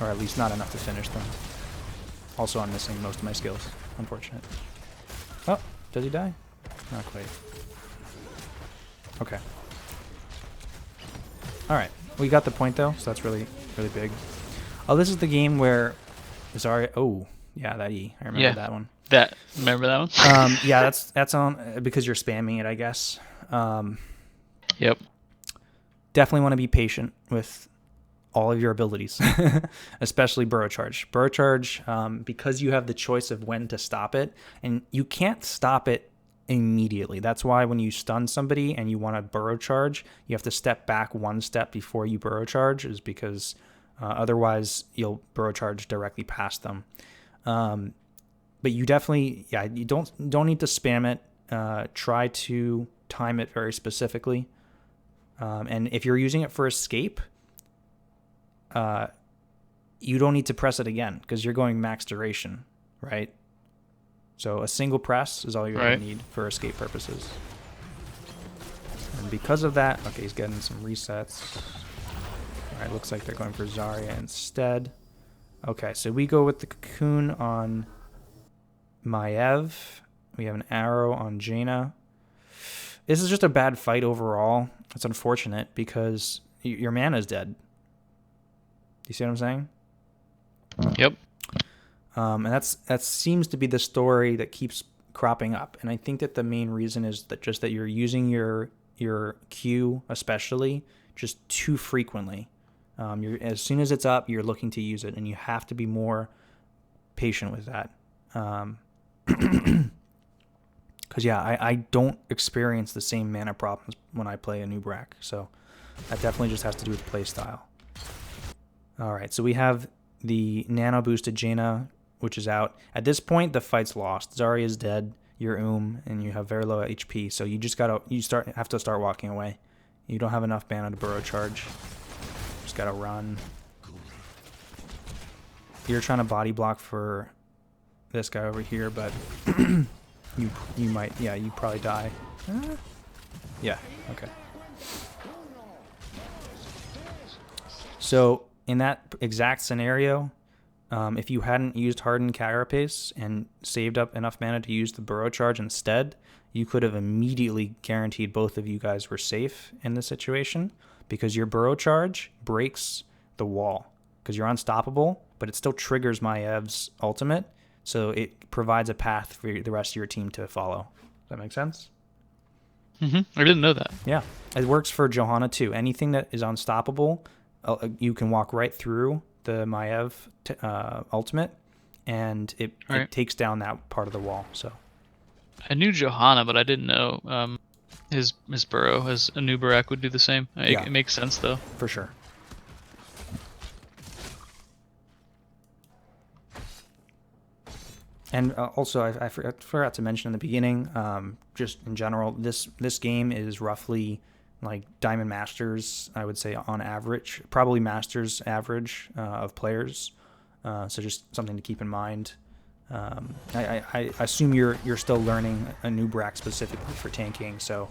Or at least not enough to finish them. Also, I'm missing most of my skills. Unfortunate. Oh, does he die? Not quite. Okay. Alright. We got the point, though, so that's really, really big. Oh, this is the game where Zarya... Oh, yeah, that E. I remember that one. Remember that one? Yeah, that's on... Because you're spamming it, I guess. Yep. Definitely want to be patient with all of your abilities, especially Burrow Charge. Burrow Charge, because you have the choice of when to stop it, and you can't stop it immediately. That's why when you stun somebody and you want to Burrow Charge, you have to step back one step before you Burrow Charge, is because otherwise you'll Burrow Charge directly past them. But you definitely, you don't need to spam it. Try to time it very specifically. And if you're using it for escape, you don't need to press it again because you're going max duration, right? So a single press is all you're going to need for escape purposes. And because of that, okay, he's getting some resets. All right, looks like they're going for Zarya instead. Okay, so we go with the Cocoon on Maiev. We have an arrow on Jaina. This is just a bad fight overall. It's unfortunate because your mana is dead. Do you see what I'm saying? Yep. And that seems to be the story that keeps cropping up. And I think that the main reason is that you're using your Q especially just too frequently. As soon as it's up, you're looking to use it, and you have to be more patient with that. Because I don't experience the same mana problems when I play Anub'arak, so that definitely just has to do with play style. All right, so we have the nano boosted Jaina, which is out. At this point, the fight's lost. Zarya is dead. You're and you have very low HP, so you just have to start walking away. You don't have enough mana to Burrow Charge. Just gotta run. You're trying to body block for this guy over here, but you might, you probably die. Yeah, okay. So in that exact scenario, if you hadn't used Hardened Carapace and saved up enough mana to use the Burrow Charge instead, you could have immediately guaranteed both of you guys were safe in this situation, because your Burrow Charge breaks the wall, because you're unstoppable, but it still triggers Maiev's ultimate, so it provides a path for the rest of your team to follow. Does that make sense? I didn't know that. Yeah, it works for Johanna too. Anything that is unstoppable, you can walk right through the Maiev ultimate, and it takes down that part of the wall. So I knew Johanna, but I didn't know his Burrow, his Anub'arak would do the same. It makes sense though. For sure. And also, I forgot to mention in the beginning, just in general, this game is roughly like Diamond Masters, I would say, on average. Probably Masters average of players. So just something to keep in mind. I assume you're still learning Anub'arak specifically for tanking. So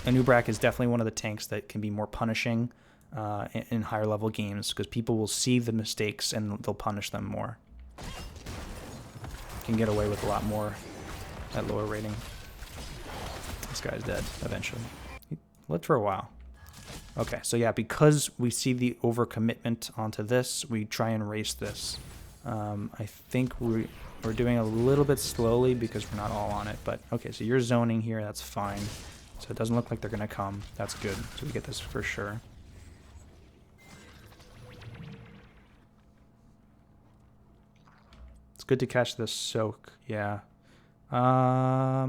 Anub'arak is definitely one of the tanks that can be more punishing in higher level games, because people will see the mistakes and they'll punish them more. Can get away with a lot more at lower rating. This guy's dead eventually. He lived for a while. Okay, so yeah, because we see the overcommitment onto this, we try and race this. I think we're doing a little bit slowly because we're not all on it, but okay, so you're zoning here, that's fine. So it doesn't look like they're gonna come. That's good. So we get this for sure. It's good to catch this soak, yeah. I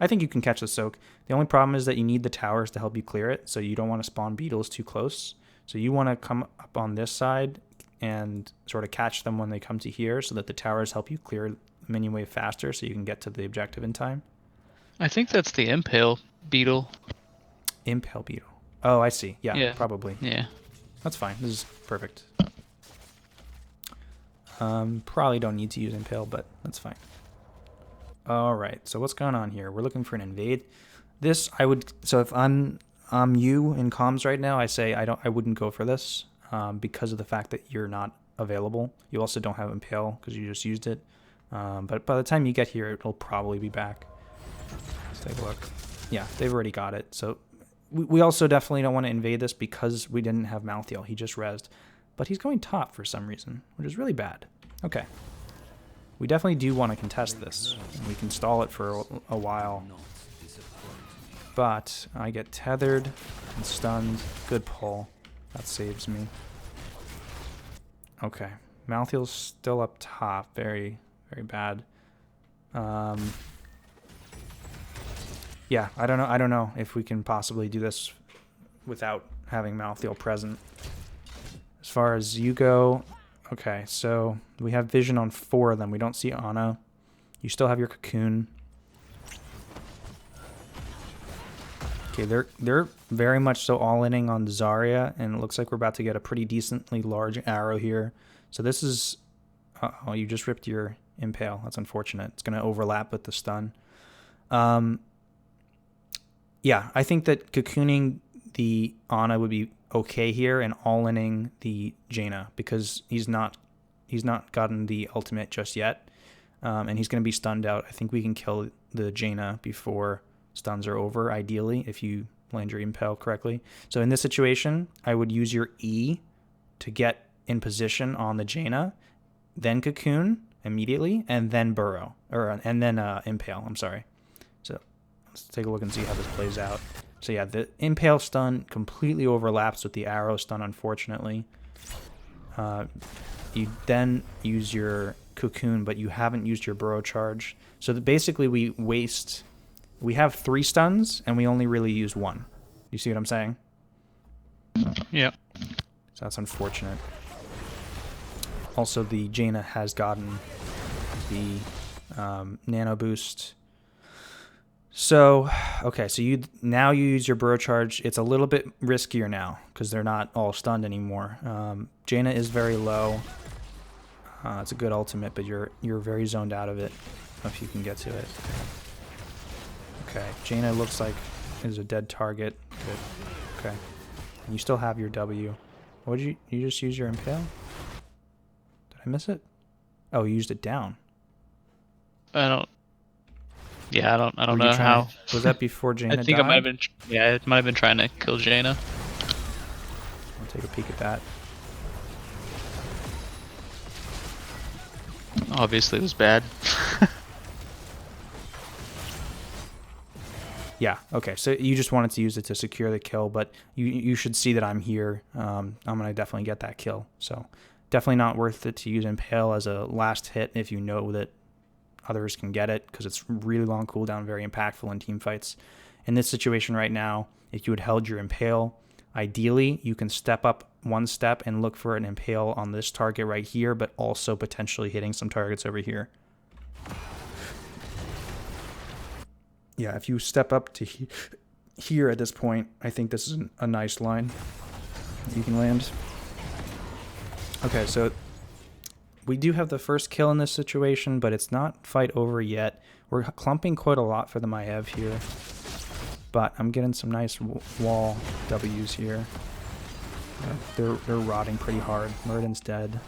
think you can catch the soak. The only problem is that you need the towers to help you clear it, so you don't want to spawn beetles too close. So you want to come up on this side and sort of catch them when they come to here so that the towers help you clear the minion wave faster so you can get to the objective in time. I think that's the impale beetle. Impale beetle. Oh, I see. Yeah, probably. Yeah. That's fine. This is perfect. Probably don't need to use impale, but that's fine. All right, so what's going on here? We're looking for an invade. This I would. So if I'm you in comms right now, I say I wouldn't go for this because of the fact that you're not available. You also don't have impale because you just used it. But by the time you get here, it'll probably be back. Let's take a look. Yeah, they've already got it. So we also definitely don't want to invade this because we didn't have Malthael. He just rezzed. But he's going top for some reason, which is really bad. Okay. We definitely do want to contest this. We can stall it for a while. But I get tethered and stunned. Good pull. That saves me. Okay. Malthael's still up top. Very, very bad. Yeah, I don't know if we can possibly do this without having Malthael present. As far as you go, okay, so we have vision on 4 of them. We don't see Ana. You still have your cocoon. Okay, they're very much so all-inning on Zarya, and it looks like we're about to get a pretty decently large arrow here. So this is... oh, you just ripped your impale. That's unfortunate. It's going to overlap with the stun. Yeah, I think that cocooning the Ana would be okay here and all-inning the Jaina because he's not gotten the ultimate just yet, and he's going to be stunned out. I think we can kill the Jaina before stuns are over, ideally, if you land your impale correctly. So in this situation, I would use your E to get in position on the Jaina, then cocoon immediately, and then burrow, and then impale. I'm sorry. So let's take a look and see how this plays out. So yeah, the impale stun completely overlaps with the arrow stun, unfortunately. You then use your cocoon, but you haven't used your burrow charge. So basically we have 3 stuns, and we only really use 1. You see what I'm saying? Yeah. So that's unfortunate. Also, the Jaina has gotten the nano boost. So, okay, so you use your burrow charge. It's a little bit riskier now because they're not all stunned anymore. Jaina is very low. It's a good ultimate, but you're very zoned out of it if you can get to it. Okay, Jaina looks like is a dead target. Good. Okay, and you still have your W. What did you just use your impale? Did I miss it? Oh, you used it down. I don't know how. Was that before Jaina I think died? it might have been. Yeah, it might have been trying to kill Jaina. I'll take a peek at that. Obviously, it was bad. Yeah, okay, so you just wanted to use it to secure the kill, but you should see that I'm here. I'm going to definitely get that kill. So definitely not worth it to use Impale as a last hit if you know that others can get it, because it's really long cooldown, very impactful in team fights. In this situation right now, if you had held your Impale, ideally you can step up 1 step and look for an Impale on this target right here, but also potentially hitting some targets over here. Yeah, if you step up to here at this point, I think this is a nice line you can land. Okay, so we do have the first kill in this situation, but it's not fight over yet. We're clumping quite a lot for the Maiev here, but I'm getting some nice wall W's here. They're rotting pretty hard. Muradin's dead,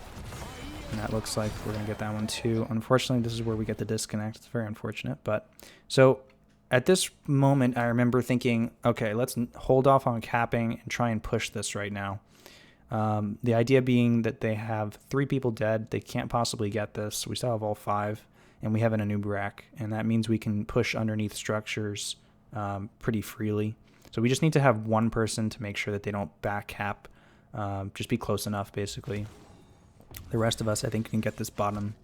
and that looks like we're gonna get that one too. Unfortunately, this is where we get the disconnect. It's very unfortunate, but so at this moment, I remember thinking, okay, let's hold off on capping and try and push this right now. The idea being that they have 3 people dead. They can't possibly get this. We still have all 5, and we have an Anub'arak, and that means we can push underneath structures pretty freely. So we just need to have one person to make sure that they don't back cap. Just be close enough, basically. The rest of us, I think, can get this bottom.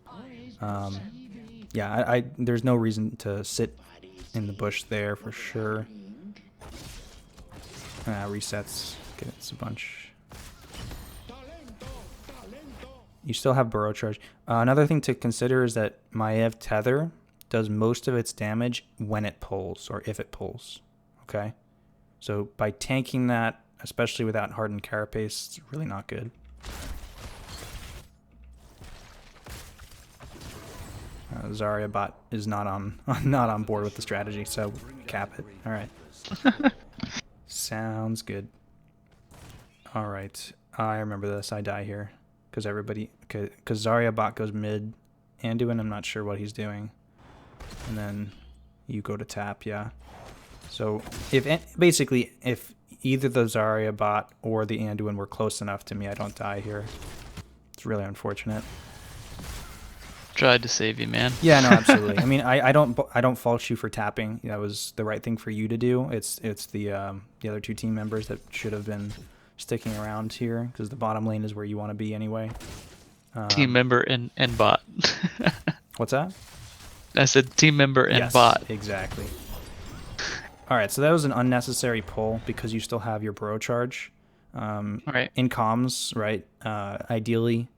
Yeah, there's no reason to sit in the bush there for sure. Resets. Gets a bunch. You still have burrow charge. Another thing to consider is that Maiev Tether does most of its damage when it pulls, or if it pulls. Okay? So by tanking that, especially without hardened carapace, it's really not good. Zarya bot is not on board with the strategy, so cap it. All right. Sounds good. All right. I remember this. I die here because Zarya bot goes mid. Anduin, I'm not sure what he's doing. And then you go to tap, yeah. So if either the Zarya bot or the Anduin were close enough to me, I don't die here. It's really unfortunate. Tried to save you, man. Yeah, no, absolutely. I mean, I don't fault you for tapping. That was the right thing for you to do. It's the other 2 team members that should have been sticking around here, because the bottom lane is where you want to be anyway. Team member and bot. What's that? I said team member and yes, bot. Exactly. All right, so that was an unnecessary pull because you still have your burrow charge. All right. In comms, right? Ideally,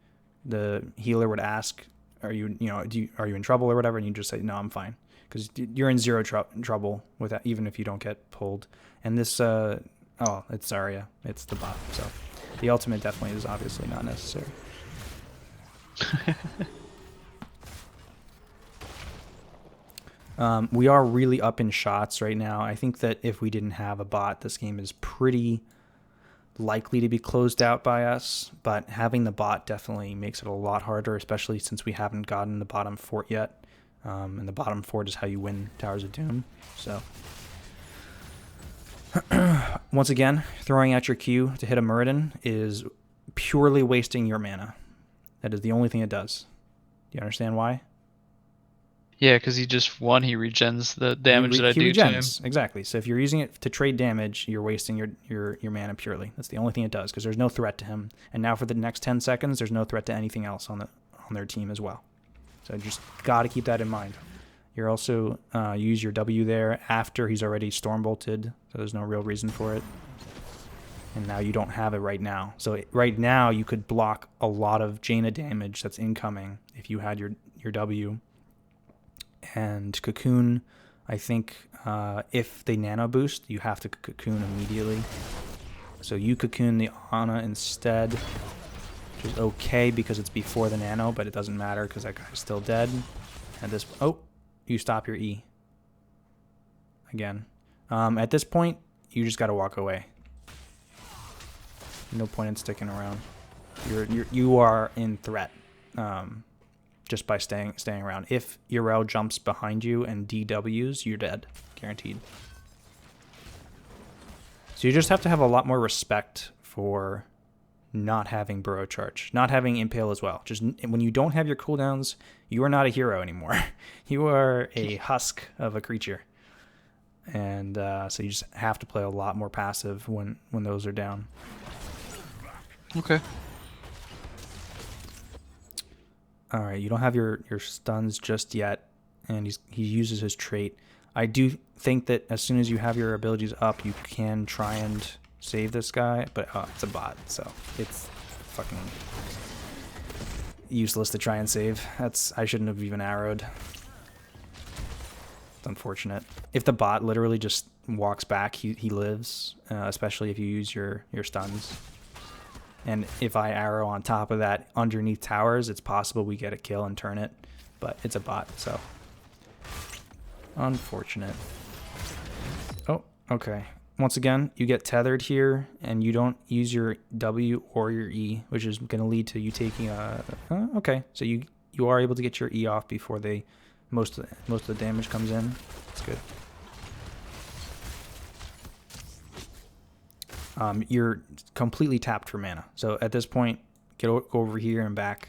the healer would ask, are you in trouble or whatever, and you just say, no, I'm fine, because you're in zero trouble with that, even if you don't get pulled. And this, it's Zarya, it's the bot, so the ultimate definitely is obviously not necessary. We are really up in shots right now. I think that if we didn't have a bot, this game is pretty likely to be closed out by us, but having the bot definitely makes it a lot harder, especially since we haven't gotten the bottom fort yet. And the bottom fort is how you win Towers of Doom. So once again, throwing out your Q to hit a Muradin is purely wasting your mana. That is the only thing it does. Do you understand why? Yeah, because he regens the damage that I do to him. Exactly. So if you're using it to trade damage, you're wasting your mana purely. That's the only thing it does, because there's no threat to him. And now for the next 10 seconds, there's no threat to anything else on their team as well. So just got to keep that in mind. You're also use your W there after he's already storm bolted, so there's no real reason for it. And now you don't have it right now. So right now you could block a lot of Jaina damage that's incoming if you had your W. And Cocoon, I think if they nano boost, you have to Cocoon immediately. So you Cocoon the Ana instead, which is okay because it's before the nano, but it doesn't matter because that guy's still dead. And this, you stop your E again. At this point, you just got to walk away. No point in sticking around. You are in threat. Just by staying around. If Yrel jumps behind you and DWs, you're dead. Guaranteed. So you just have to have a lot more respect for not having burrow charge. Not having impale as well. Just when you don't have your cooldowns, you are not a hero anymore. You are a husk of a creature. And so you just have to play a lot more passive when those are down. Okay. All right, you don't have your stuns just yet, and he uses his trait. I do think that as soon as you have your abilities up, you can try and save this guy, but it's a bot, so it's fucking useless to try and save. I shouldn't have even arrowed. It's unfortunate. If the bot literally just walks back, he lives, especially if you use your stuns. And if I arrow on top of that underneath towers, it's possible we get a kill and turn it. But it's a bot, so unfortunate. Oh, okay. Once again, you get tethered here, and you don't use your W or your E, which is going to lead to you taking a... okay, so you are able to get your E off before most of the damage comes in. That's good. you're completely tapped for mana. So at this point, go over here and back.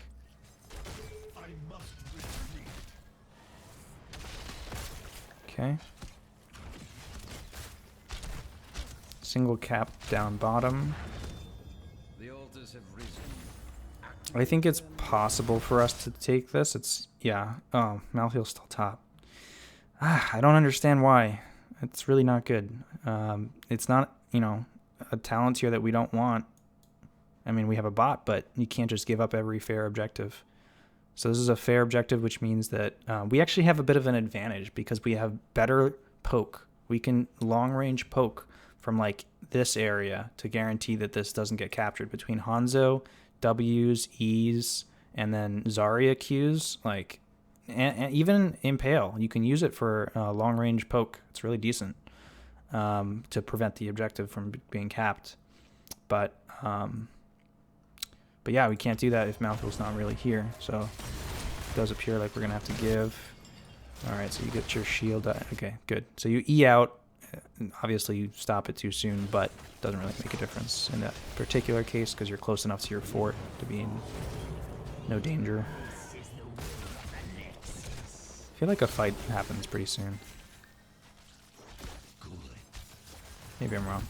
Okay. Single cap down bottom. The altars have risen. I think it's possible for us to take this. It's, yeah. Oh, Malthael's still top. I don't understand why. It's really not good. It's not, you know, a talent here that we don't want. I mean, we have a bot, but you can't just give up every fair objective. So this is a fair objective, which means that we actually have a bit of an advantage because we have better poke. We can long range poke from like this area to guarantee that this doesn't get captured. Between Hanzo, W's, E's, and then Zarya Q's, like, and even Impale, you can use it for long range poke. It's really decent to prevent the objective from being capped. But yeah, we can't do that if Malthael's not really here. So it does appear like we're going to have to give. All right, so you get your shield. Okay, good. So you E out. Obviously, you stop it too soon, but it doesn't really make a difference in that particular case because you're close enough to your fort to be in no danger. I feel like a fight happens pretty soon. Maybe I'm wrong.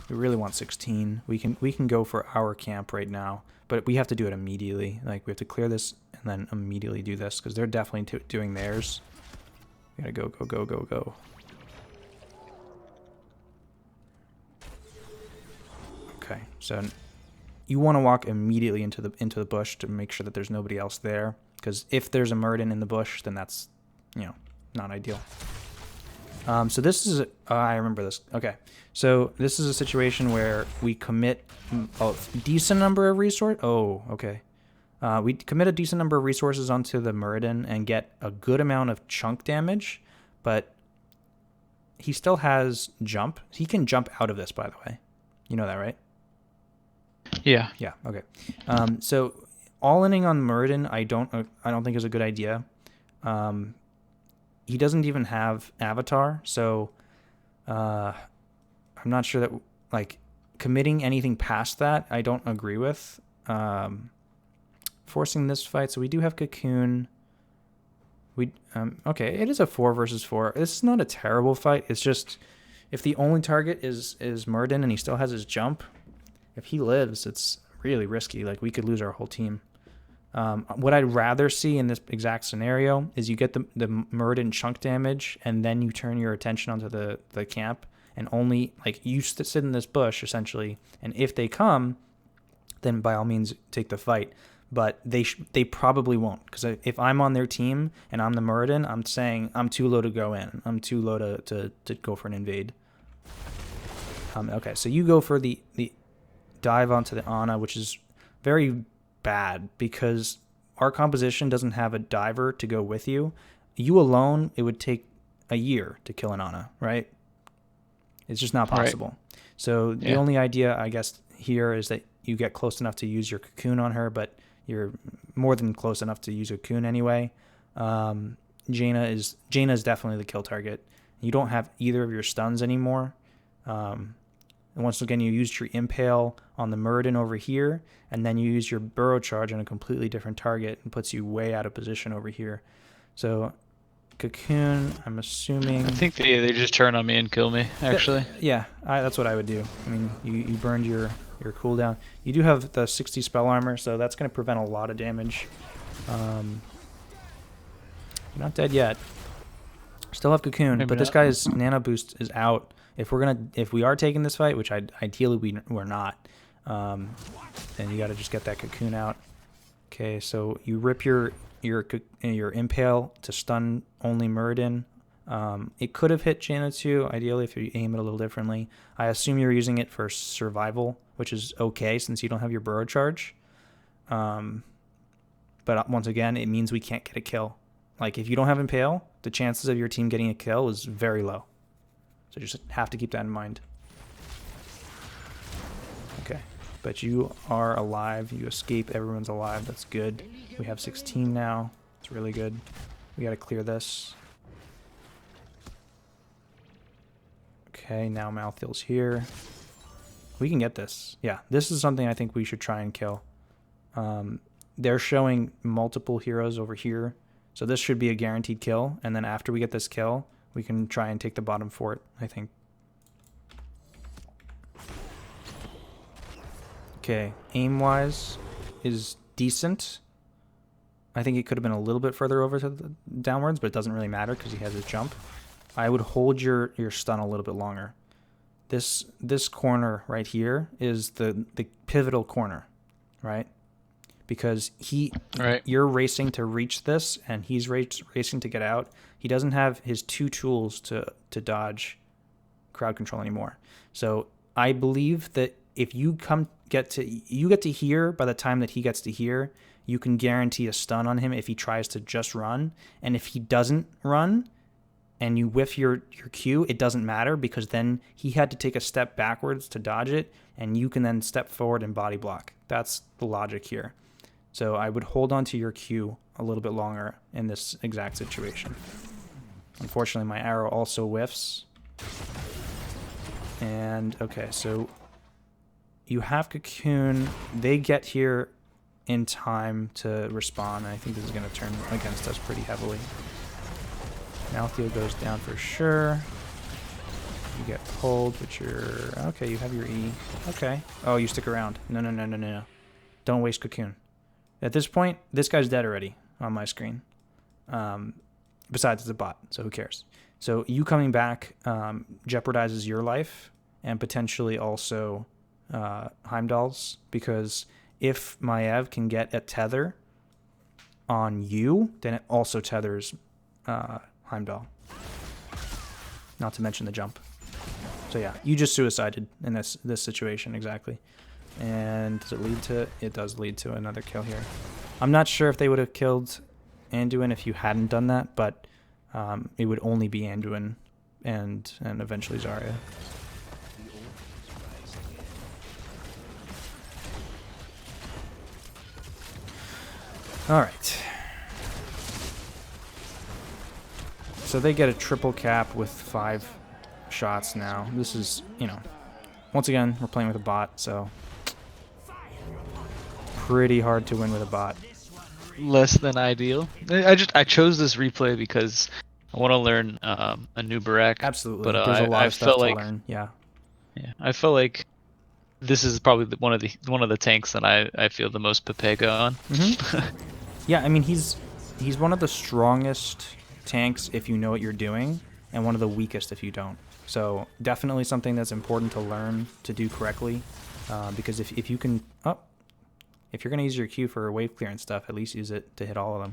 We really want 16. We can go for our camp right now, but we have to do it immediately. Like, we have to clear this and then immediately do this because they're definitely doing theirs. We gotta go, go, go, go, go. Okay, so you want to walk immediately into the bush to make sure that there's nobody else there, because if there's a Muradin in the bush, then that's, you know, not ideal. So this is I remember this. Okay, so this is a situation where we commit a decent number of resources. Oh, okay. We commit a decent number of resources onto the Muradin and get a good amount of chunk damage, but he still has jump. He can jump out of this, by the way. You know that, right? Yeah. Yeah. Okay. So all-inning on Muradin, I don't think is a good idea. He doesn't even have Avatar, so I'm not sure that, like, committing anything past that I don't agree with. Forcing this fight, so we do have Cocoon. Okay, it is a 4 versus 4. This is not a terrible fight. It's just if the only target is Muradin and he still has his jump, if he lives, it's really risky. Like, we could lose our whole team. What I'd rather see in this exact scenario is you get the Muradin chunk damage, and then you turn your attention onto the camp, and only, like, you sit in this bush, essentially, and if they come, then by all means take the fight. But they probably won't, because if I'm on their team and I'm the Muradin, I'm saying I'm too low to go in. I'm too low to go for an invade. Okay, so you go for the dive onto the Ana, which is very bad because our composition doesn't have a diver to go with you. You alone, it would take a year to kill an Ana, right? It's just not possible. Right. So the only idea, I guess, here is that you get close enough to use your Cocoon on her, but you're more than close enough to use a Cocoon anyway. Jaina is definitely the kill target. You don't have either of your stuns anymore. And once again, you used your Impale on the Muradin over here, and then you use your Burrow Charge on a completely different target and puts you way out of position over here. So, Cocoon, I'm assuming... I think they just turn on me and kill me, actually. That's what I would do. I mean, you burned your cooldown. You do have the 60 spell armor, so that's going to prevent a lot of damage. You're not dead yet. Still have Cocoon, but this guy's Nano Boost is out. If we are taking this fight, which ideally we're not, then you got to just get that Cocoon out. Okay, so you rip your Impale to stun only Muradin. It could have hit Jaina too, ideally, if you aim it a little differently. I assume you're using it for survival, which is okay since you don't have your Burrow Charge. But once again, it means we can't get a kill. Like, if you don't have Impale, the chances of your team getting a kill is very low. So just have to keep that in mind. Okay, but you are alive. You escape. Everyone's alive. That's good. We have 16 now. It's really good. We got to clear this. Okay, now Malthael's here. We can get this. Yeah, this is something I think we should try and kill. They're showing multiple heroes over here, so this should be a guaranteed kill. And then after we get this kill, we can try and take the bottom fort, I think. Okay, aim-wise is decent. I think it could have been a little bit further over to the downwards, but it doesn't really matter because he has his jump. I would hold your stun a little bit longer. This corner right here is the pivotal corner, right? Because you're racing to reach this, and he's racing to get out. He doesn't have his 2 tools to dodge crowd control anymore. So I believe that if you get to here by the time that he gets to here, you can guarantee a stun on him if he tries to just run. And if he doesn't run and you whiff your Q, it doesn't matter because then he had to take a step backwards to dodge it, and you can then step forward and body block. That's the logic here. So I would hold on to your Q a little bit longer in this exact situation. Unfortunately, my arrow also whiffs. And okay, so you have Cocoon. They get here in time to respawn. I think this is going to turn against us pretty heavily. Maltheo goes down for sure. You get pulled, but you're... Okay, you have your E. Okay. Oh, you stick around. No. Don't waste Cocoon. At this point, this guy's dead already on my screen. Besides, it's a bot, so who cares? So you coming back jeopardizes your life and potentially also Heimdall's, because if Maiev can get a tether on you, then it also tethers Heimdall. Not to mention the jump. So yeah, you just suicided in this situation, exactly. And does it lead to... It does lead to another kill here. I'm not sure if they would have killed Anduin if you hadn't done that, but it would only be Anduin and eventually Zarya. All right. So they get a triple cap with 5 shots now. This is, once again, we're playing with a bot, so pretty hard to win with a bot. Less than ideal. I chose this replay because I want to learn Anub'arak. Absolutely. But there's a lot of stuff to like, learn. Yeah. I felt like this is probably one of the tanks that I feel the most Pepega on. Mm-hmm. Yeah, I mean he's one of the strongest tanks if you know what you're doing, and one of the weakest if you don't. So definitely something that's important to learn to do correctly, because if you can, if you're gonna use your Q for wave clearance stuff, at least use it to hit all of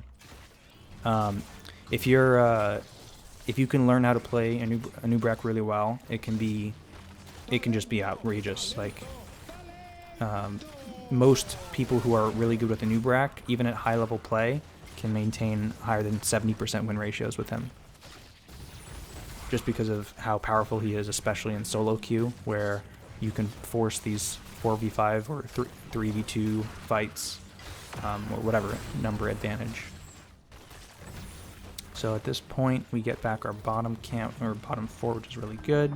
them. If you can learn how to play Anub'arak really well, it can just be outrageous. Like most people who are really good with Anub'arak, even at high level play, can maintain higher than 70% win ratios with him. Just because of how powerful he is, especially in solo queue, where you can force these 4v5 or 3v2 fights, or whatever number advantage. So at this point, we get back our bottom camp, or bottom 4, which is really good.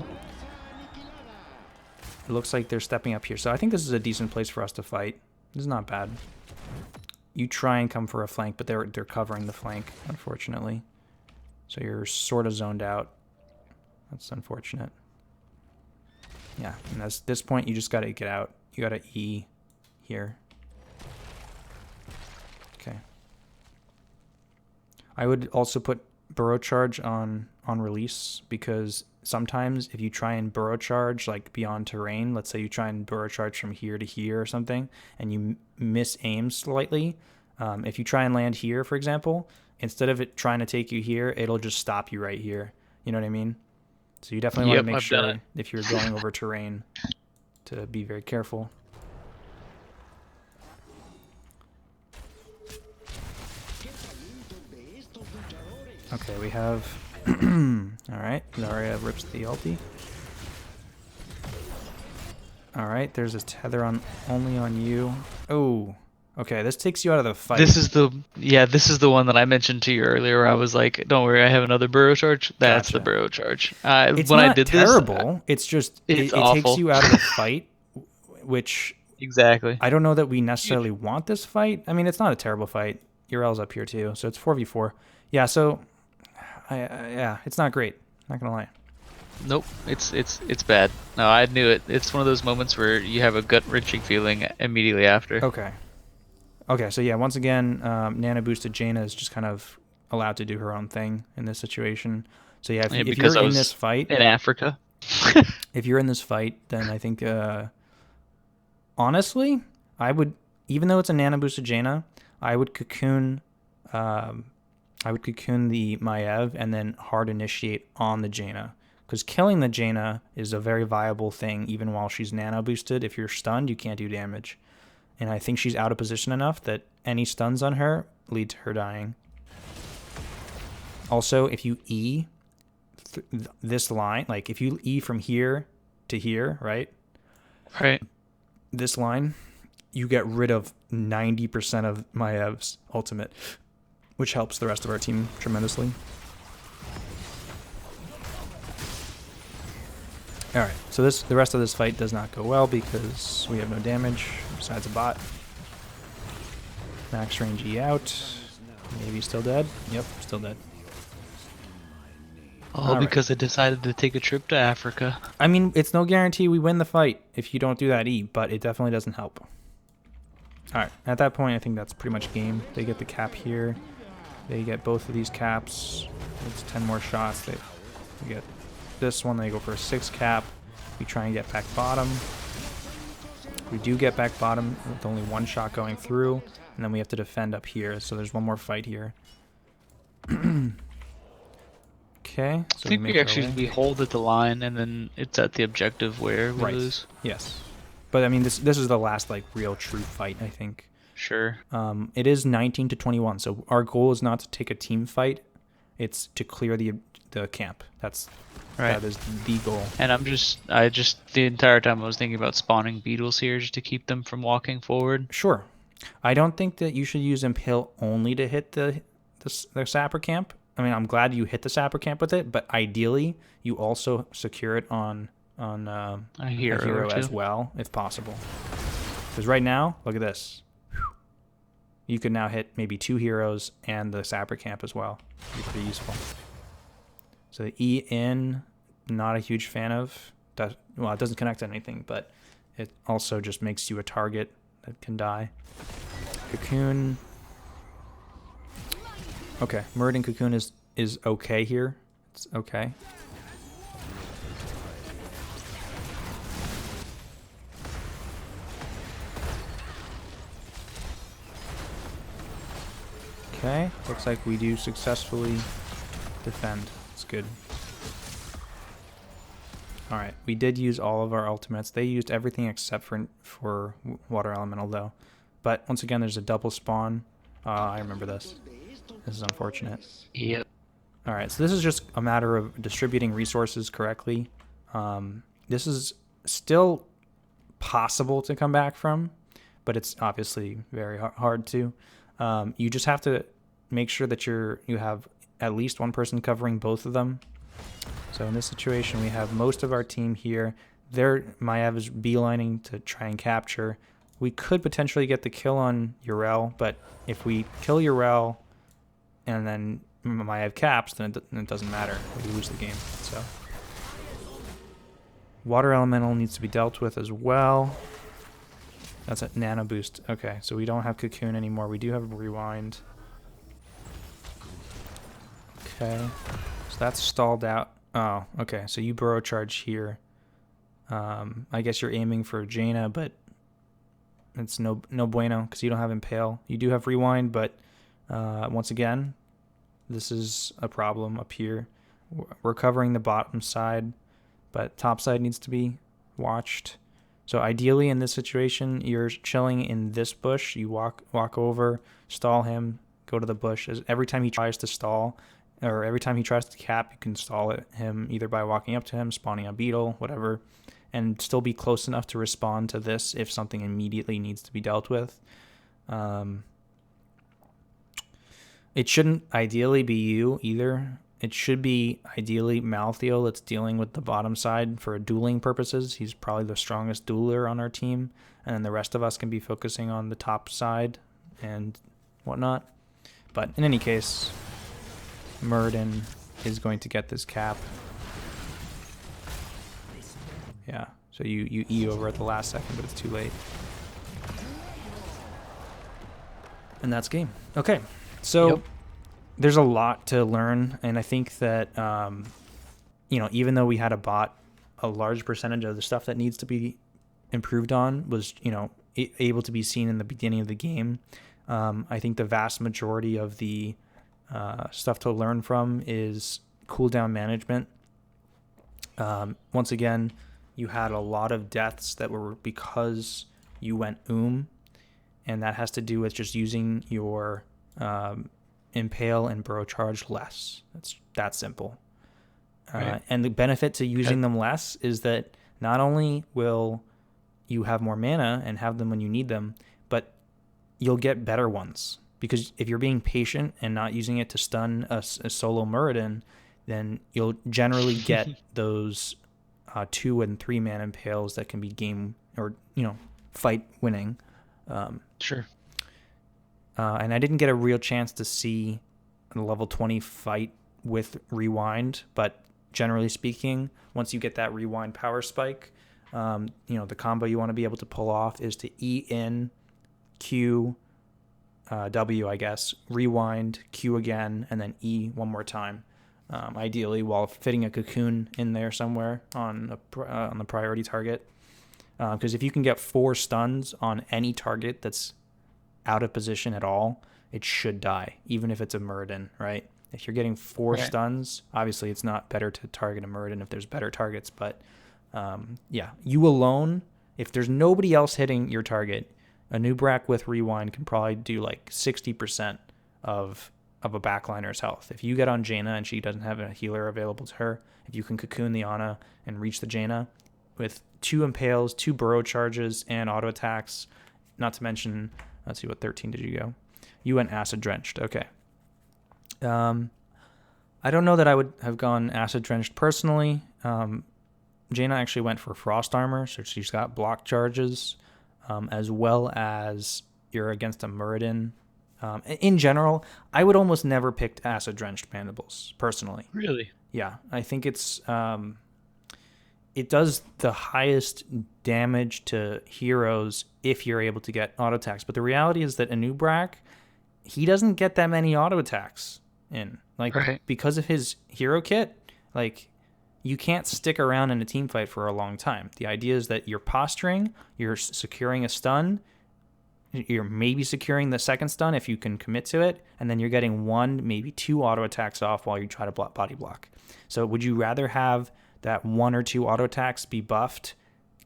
It looks like they're stepping up here. So I think this is a decent place for us to fight. This is not bad. You try and come for a flank, but they're covering the flank, unfortunately. So you're sort of zoned out. That's unfortunate. Yeah, and at this point, you just got to get out. You got to E here. Okay. I would also put burrow charge on release, because sometimes if you try and burrow charge like beyond terrain, let's say you try and burrow charge from here to here or something, and you miss aim slightly, if you try and land here, for example, instead of it trying to take you here, it'll just stop you right here. You know what I mean? So you definitely want to make sure if you're going over terrain to be very careful. Okay, we have... Alright, Zarya rips the ulti. Alright, there's a tether only on you. Oh, okay, this takes you out of the fight. This is the one that I mentioned to you earlier, where I was like, don't worry, I have another burrow charge. That's Gotcha. the burrow charge. It's when not I did terrible. This, it's just, it's it takes you out of the fight which Exactly. I don't know that we necessarily want this fight. I mean, it's not a terrible fight. Urel's up here too, so it's 4v4. Yeah, so yeah, it's not great. Not gonna lie. Nope, it's bad. No, I knew it. It's one of those moments where you have a gut-wrenching feeling immediately after. Okay. Okay, so yeah, once again, Nana boosted Jaina is just kind of allowed to do her own thing in this situation. So yeah, if because you're I in was this fight, in Africa. if you're in this fight, then I think honestly, I would, even though it's a Nana boosted Jaina, I would cocoon the Maiev and then hard initiate on the Jaina. Because killing the Jaina is a very viable thing even while she's nano boosted. If you're stunned, you can't do damage. And I think she's out of position enough that any stuns on her lead to her dying. Also, if you E this line, like if you E from here to here, right? Right. This line, you get rid of 90% of Maiev's ultimate, which helps the rest of our team tremendously. Alright, so the rest of this fight does not go well because we have no damage besides a bot. Max range E out. Maybe still dead? Yep, still dead. All because I decided to take a trip to Africa. I mean, it's no guarantee we win the fight if you don't do that E, but it definitely doesn't help. Alright, at that point I think that's pretty much game. They get the cap here. They get both of these caps. It's 10 more shots. They get this one, they go for a 6 cap. We try and get back bottom. We do get back bottom with only one shot going through, and then we have to defend up here, so there's one more fight here. Okay, so I think we hold at the line, and then it's at the objective where we lose. Yes, but I mean this is the last like real true fight, I think. Sure. It is 19 to 21, so our goal is not to take a team fight; it's to clear the camp. That is the goal. And I just the entire time I was thinking about spawning beetles here just to keep them from walking forward. Sure. I don't think that you should use Impale only to hit the sapper camp. I mean, I'm glad you hit the sapper camp with it, but ideally you also secure it on a hero as well, if possible. Because right now, look at this. You can now hit maybe 2 heroes and the sapper camp as well. It'd be pretty useful. So the E in, not a huge fan of. Well, it doesn't connect to anything, but it also just makes you a target that can die. Cocoon. Okay, Muradin Cocoon is okay here. It's okay. Okay, looks like we do successfully defend. It's good. Alright, we did use all of our ultimates. They used everything except for Water Elemental, though. But once again, there's a double spawn. I remember this. This is unfortunate. Yep. Alright, so this is just a matter of distributing resources correctly. This is still possible to come back from, but it's obviously very hard to. You just have to make sure that you have at least one person covering both of them. So in this situation, we have most of our team here. Maiev is beelining to try and capture. We could potentially get the kill on Urel, but if we kill Urel and then Maiev caps, then it doesn't matter. We lose the game. So Water Elemental needs to be dealt with as well. That's a nano boost. Okay, so we don't have Cocoon anymore. We do have Rewind. Okay, so that's stalled out. Oh, okay, so you burrow charge here. I guess you're aiming for Jaina, but it's no bueno because you don't have Impale. You do have Rewind, but once again, this is a problem up here. We're covering the bottom side, but top side needs to be watched. So ideally in this situation, you're chilling in this bush. You walk over, stall him, go to the bush. Every time he tries to stall, or every time he tries to cap, you can stall him either by walking up to him, spawning a beetle, whatever, and still be close enough to respond to this if something immediately needs to be dealt with. It shouldn't ideally be you either. it should be ideally Malthael that's dealing with the bottom side for dueling purposes. He's probably the strongest dueler on our team, and then the rest of us can be focusing on the top side and whatnot. But in any case, Muradin is going to get this cap. Yeah, so you E over at the last second, but it's too late. And that's game. Okay, so... Yep. There's a lot to learn, and I think that, even though we had a bot, a large percentage of the stuff that needs to be improved on was, able to be seen in the beginning of the game. I think the vast majority of the stuff to learn from is cooldown management. Once again, you had a lot of deaths that were because you went and that has to do with just using your... impale and burrow charge less. That's that simple. Right. And the benefit to using them less is that not only will you have more mana and have them when you need them, but you'll get better ones. Because if you're being patient and not using it to stun a solo Muradin, then you'll generally get those 2 and 3 man impales that can be game or fight winning. Sure. And I didn't get a real chance to see a level 20 fight with Rewind, but generally speaking, once you get that Rewind power spike, the combo you want to be able to pull off is to E in, Q, W, I guess, Rewind, Q again, and then E one more time, ideally while fitting a cocoon in there somewhere on the priority target. Because if you can get 4 stuns on any target that's out of position at all, it should die, even if it's a Muradin, right? If you're getting 4 stuns, obviously it's not better to target a Muradin if there's better targets, but you alone, if there's nobody else hitting your target, Anub'arak with Rewind can probably do like 60% of a backliner's health. If you get on Jaina and she doesn't have a healer available to her, if you can cocoon the Ana and reach the Jaina with 2 impales, 2 burrow charges, and auto attacks, not to mention... Let's see, what 13 did you go? You went Acid Drenched. Okay. I don't know that I would have gone Acid Drenched personally. Jaina actually went for Frost Armor, so she's got block charges, as well as you're against a Muradin. In general, I would almost never pick Acid Drenched Mandibles, personally. Really? Yeah, I think it's... it does the highest damage to heroes if you're able to get auto attacks. But the reality is that Anub'arak, he doesn't get that many auto attacks in. Because of his hero kit, you can't stick around in a team fight for a long time. The idea is that you're posturing, you're securing a stun, you're maybe securing the second stun if you can commit to it, and then you're getting 1, maybe 2 auto attacks off while you try to body block. So would you rather have that 1 or 2 auto attacks be buffed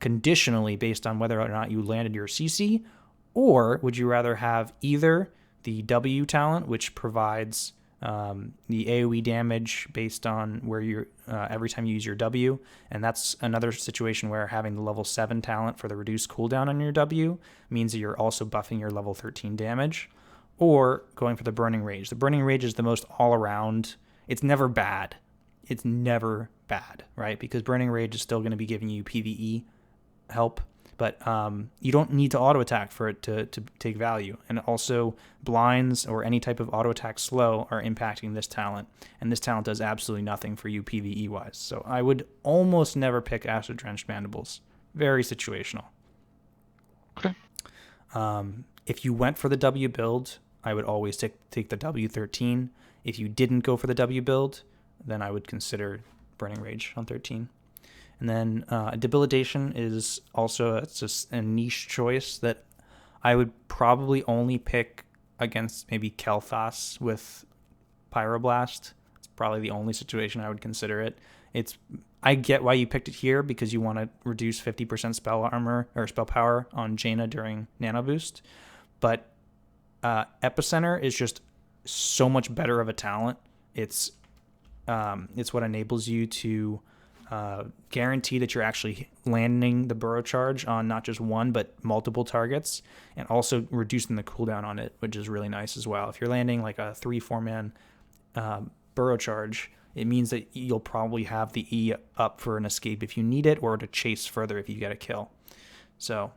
conditionally based on whether or not you landed your CC, or would you rather have either the W talent, which provides the AoE damage based on where you're every time you use your W, and that's another situation where having the level 7 talent for the reduced cooldown on your W means that you're also buffing your level 13 damage, or going for the Burning Rage. The Burning Rage is the most all-around. It's never bad. It's never bad, right? Because Burning Rage is still going to be giving you PvE help, but you don't need to auto attack for it to take value. And also blinds or any type of auto attack slow are impacting this talent, and this talent does absolutely nothing for you PvE wise. So I would almost never pick Acid Drenched Mandibles. Very situational. Okay. If you went for the W build, I would always take the W13. If you didn't go for the W build, then I would consider Burning Rage on 13. And then Debilitation is also just a niche choice that I would probably only pick against maybe Kel'Thas with Pyroblast. It's probably the only situation I would consider it. I get why you picked it here, because you want to reduce 50% spell armor or spell power on Jaina during Nano Boost. But Epicenter is just so much better of a talent. It's what enables you to guarantee that you're actually landing the burrow charge on not just one but multiple targets, and also reducing the cooldown on it, which is really nice as well. If you're landing like a 3-4 man burrow charge, it means that you'll probably have the E up for an escape if you need it, or to chase further if you get a kill. So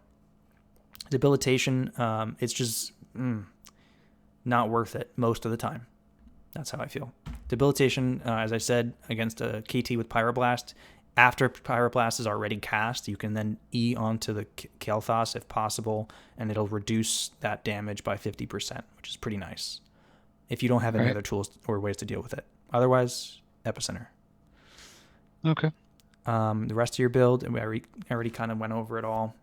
debilitation, it's just not worth it most of the time. That's how I feel. Debilitation, as I said, against a KT with Pyroblast, after Pyroblast is already cast, you can then E onto the Kael'thas if possible, and it'll reduce that damage by 50%, which is pretty nice, if you don't have any other tools or ways to deal with it. Otherwise, Epicenter. Okay. The rest of your build, and we already kind of went over it all.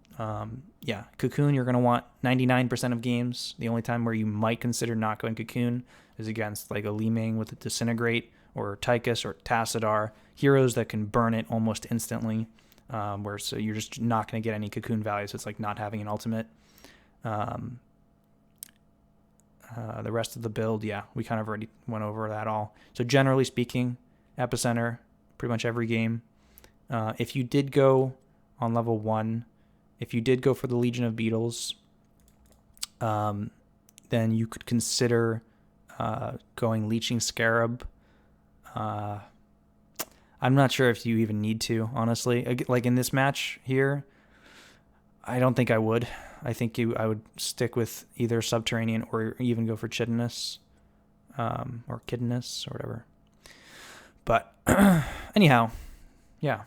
Yeah, Cocoon, you're going to want 99% of games. The only time where you might consider not going Cocoon is against like a Liming with a Disintegrate, or Tychus or Tassadar, heroes that can burn it almost instantly, where so you're just not going to get any Cocoon value, so it's like not having an ultimate. The rest of the build, yeah, we kind of already went over that all. So generally speaking, Epicenter, pretty much every game. If you did go on level 1, if you did go for the Legion of Beetles, then you could consider going Leeching Scarab. I'm not sure if you even need to, honestly. Like in this match here, I don't think I would. I think I would stick with either Subterranean or even go for Chitinous, or Kidness or whatever. But anyhow, yeah.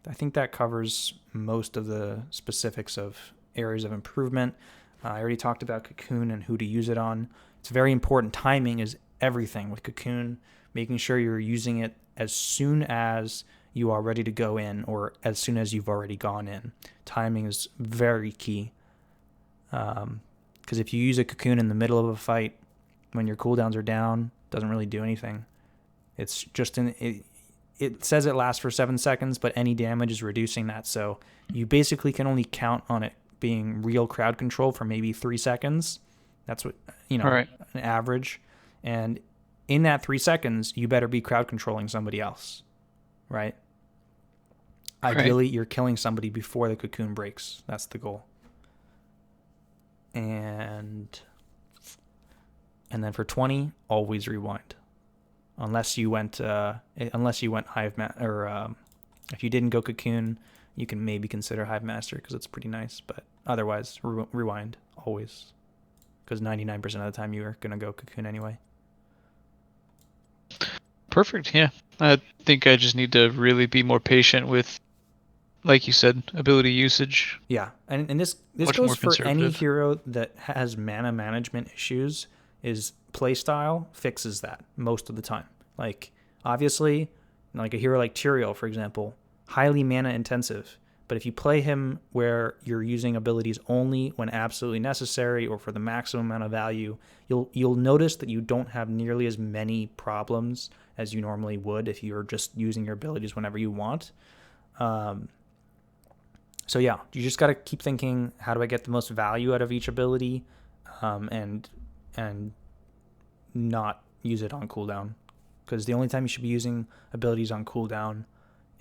I think that covers most of the specifics of areas of improvement. I already talked about Cocoon and who to use it on. It's very important. Timing is everything with Cocoon, making sure you're using it as soon as you are ready to go in, or as soon as you've already gone in. Timing is very key. Because if you use a Cocoon in the middle of a fight, when your cooldowns are down, it doesn't really do anything. It's just it says it lasts for 7 seconds, but any damage is reducing that. So you basically can only count on it being real crowd control for maybe 3 seconds. That's what, an average. And in that 3 seconds, you better be crowd controlling somebody else, right? Ideally, you're killing somebody before the Cocoon breaks. That's the goal. And then for 20, always rewind. Unless you went Hive or if you didn't go Cocoon, you can maybe consider Hive Master because it's pretty nice. But otherwise, rewind always, because 99% of the time you are gonna go Cocoon anyway. Perfect. Yeah, I think I just need to really be more patient with, like you said, ability usage. Yeah, and this goes for any hero that has mana management issues. Is playstyle fixes that most of the time. Like, obviously, like a hero like Tyrael, for example, highly mana intensive. But if you play him where you're using abilities only when absolutely necessary or for the maximum amount of value, you'll notice that you don't have nearly as many problems as you normally would if you're just using your abilities whenever you want. So yeah, you just got to keep thinking, how do I get the most value out of each ability, and not use it on cooldown, because the only time you should be using abilities on cooldown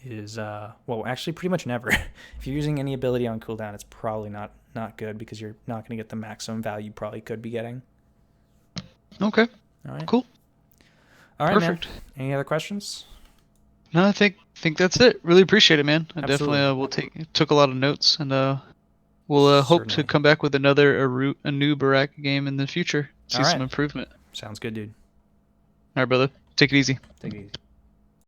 is actually pretty much never. If you're using any ability on cooldown, it's probably not good, because you're not going to get the maximum value you probably could be getting. Okay. All right. Cool. All right, Perfect. man. Any other questions? No, I think that's it. Really appreciate it, man. I Absolutely. definitely took a lot of notes, and we'll hope to come back with another Anub'arak game in the future. See some improvement. Sounds good, dude. All right, brother. Take it easy. Take it easy.